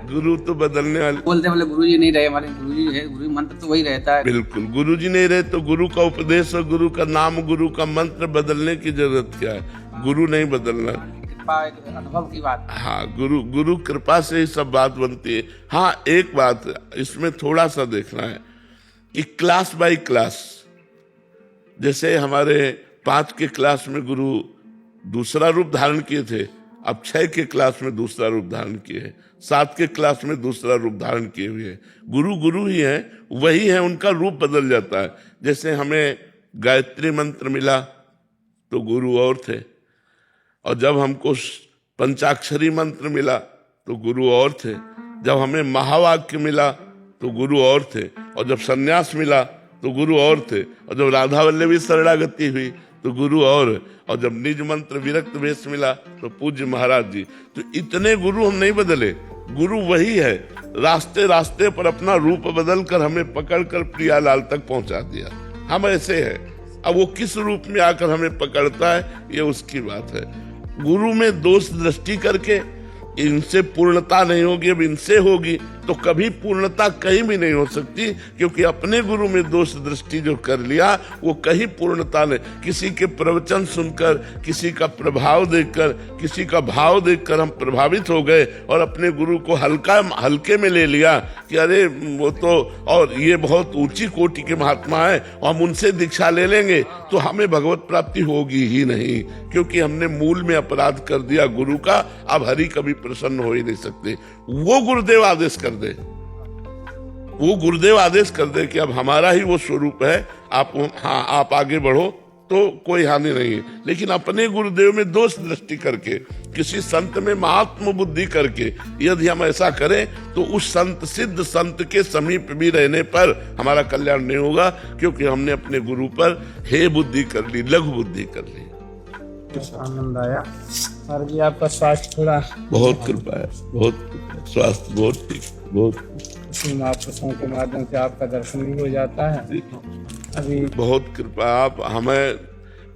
गुरु तो बदलने वाले बोलते हैं बोले गुरु जी नहीं रहे, हमारे गुरु जी है, गुरु मंत्र तो वही रहता है। बिल्कुल, गुरु जी नहीं रहे तो गुरु का उपदेश और गुरु का नाम, गुरु का मंत्र बदलने की जरूरत क्या है? गुरु नहीं बदलना, कृपा एक अनुभव की बात। हाँ, गुरु कृपा से ही सब बात बनती है। हाँ, एक बात इसमें थोड़ा सा देखना है कि क्लास बाय क्लास, जैसे हमारे 5 के क्लास में गुरु दूसरा रूप धारण किए थे, अब 6 के क्लास में दूसरा रूप धारण किए, 7 के क्लास में दूसरा रूप धारण किए हुए हैं। गुरु ही है, वही है, उनका रूप बदल जाता है। जैसे हमें गायत्री मंत्र मिला तो गुरु और थे, और जब हमको पंचाक्षरी मंत्र मिला तो गुरु और थे, जब हमें महावाक्य मिला तो गुरु और थे, और जब सन्यास मिला तो गुरु और थे, और जब राधा वल्लभी शरणागति हुई तो गुरु और जब निज मंत्र विरक्त वेश मिला तो पूज्य महाराज जी। तो इतने गुरु हम नहीं बदले, गुरु वही है, रास्ते रास्ते पर अपना रूप बदल कर हमें पकड़कर प्रियालाल तक पहुंचा दिया। हम ऐसे हैं, अब वो किस रूप में आकर हमें पकड़ता है ये उसकी बात है। गुरु में दोष दृष्टि करके इनसे पूर्णता नहीं होगी, अब इनसे होगी तो कभी पूर्णता कहीं भी नहीं हो सकती, क्योंकि अपने गुरु में दोष दृष्टि जो कर लिया वो कहीं पूर्णता नहीं। किसी के प्रवचन सुनकर, किसी का प्रभाव देखकर, किसी का भाव देखकर हम प्रभावित हो गए और अपने गुरु को हल्के में ले लिया कि अरे वो तो और ये बहुत ऊंची कोटि के महात्मा है और हम उनसे दीक्षा ले लेंगे तो हमें भगवत प्राप्ति होगी ही नहीं, क्योंकि हमने मूल में अपराध कर दिया गुरु का। अब हरि कभी प्रसन्न हो ही नहीं सकते। वो गुरुदेव आदेश कर दे, वो गुरुदेव आदेश कर दे कि अब हमारा ही वो स्वरूप है, आप आगे बढ़ो तो कोई हानि नहीं है। लेकिन अपने गुरुदेव में दोष दृष्टि करके, किसी संत में महात्म बुद्धि करके यदि हम ऐसा करें तो उस संत सिद्ध संत के समीप भी रहने पर हमारा कल्याण नहीं होगा, क्योंकि हमने अपने गुरु पर हे बुद्धि कर ली, लघु बुद्धि कर ली। आनंद आया। और जी आपका स्वास्थ्य थोड़ा बहुत कृपा है, बहुत स्वास्थ्य बहुत ठीक, बहुत इसी महापुरुषों के माध्यम से आपका दर्शन भी हो जाता है। अभी बहुत कृपा। आप हमें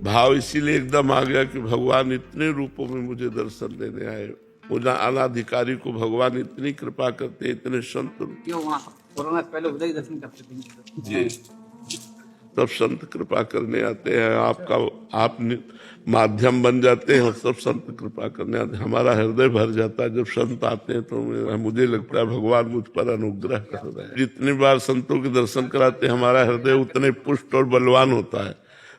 भाव इसीलिए एकदम आ गया कि भगवान इतने रूपों में मुझे दर्शन देने आए। मुझे अनाधिकारी को भगवान इतनी कृपा करते, इतने संत क्यों वहाँ कोरोना से पहले उधर ही दर्शन करते थे जी, सब संत कृपा करने आते हैं। आप माध्यम बन जाते हैं और सब संत कृपा करने आते हैं। हमारा हृदय भर जाता है जब संत आते हैं, तो मुझे लगता है भगवान मुझ पर अनुग्रह कर रहे हैं। जितनी बार संतों के दर्शन कराते हैं हमारा हृदय उतने पुष्ट और बलवान होता है।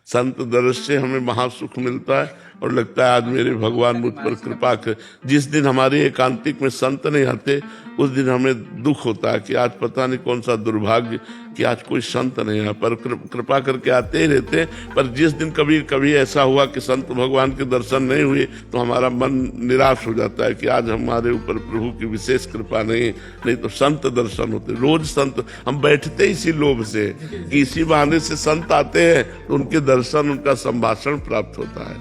संत दर्शन से हमें महासुख मिलता है और लगता है आज मेरे भगवान मुझ पर कृपा कर। जिस दिन हमारे एकांतिक में संत नहीं आते उस दिन हमें दुख होता है कि आज पता नहीं कौन सा दुर्भाग्य कि आज कोई संत नहीं है, पर कृपा करके आते ही रहते। पर जिस दिन कभी कभी ऐसा हुआ कि संत भगवान के दर्शन नहीं हुए तो हमारा मन निराश हो जाता है कि आज हमारे ऊपर प्रभु की विशेष कृपा नहीं तो संत दर्शन होते। रोज संत हम बैठते इसी लोभ से कि इसी बहाने से संत आते हैं तो उनके दर्शन, उनका संभाषण प्राप्त होता है।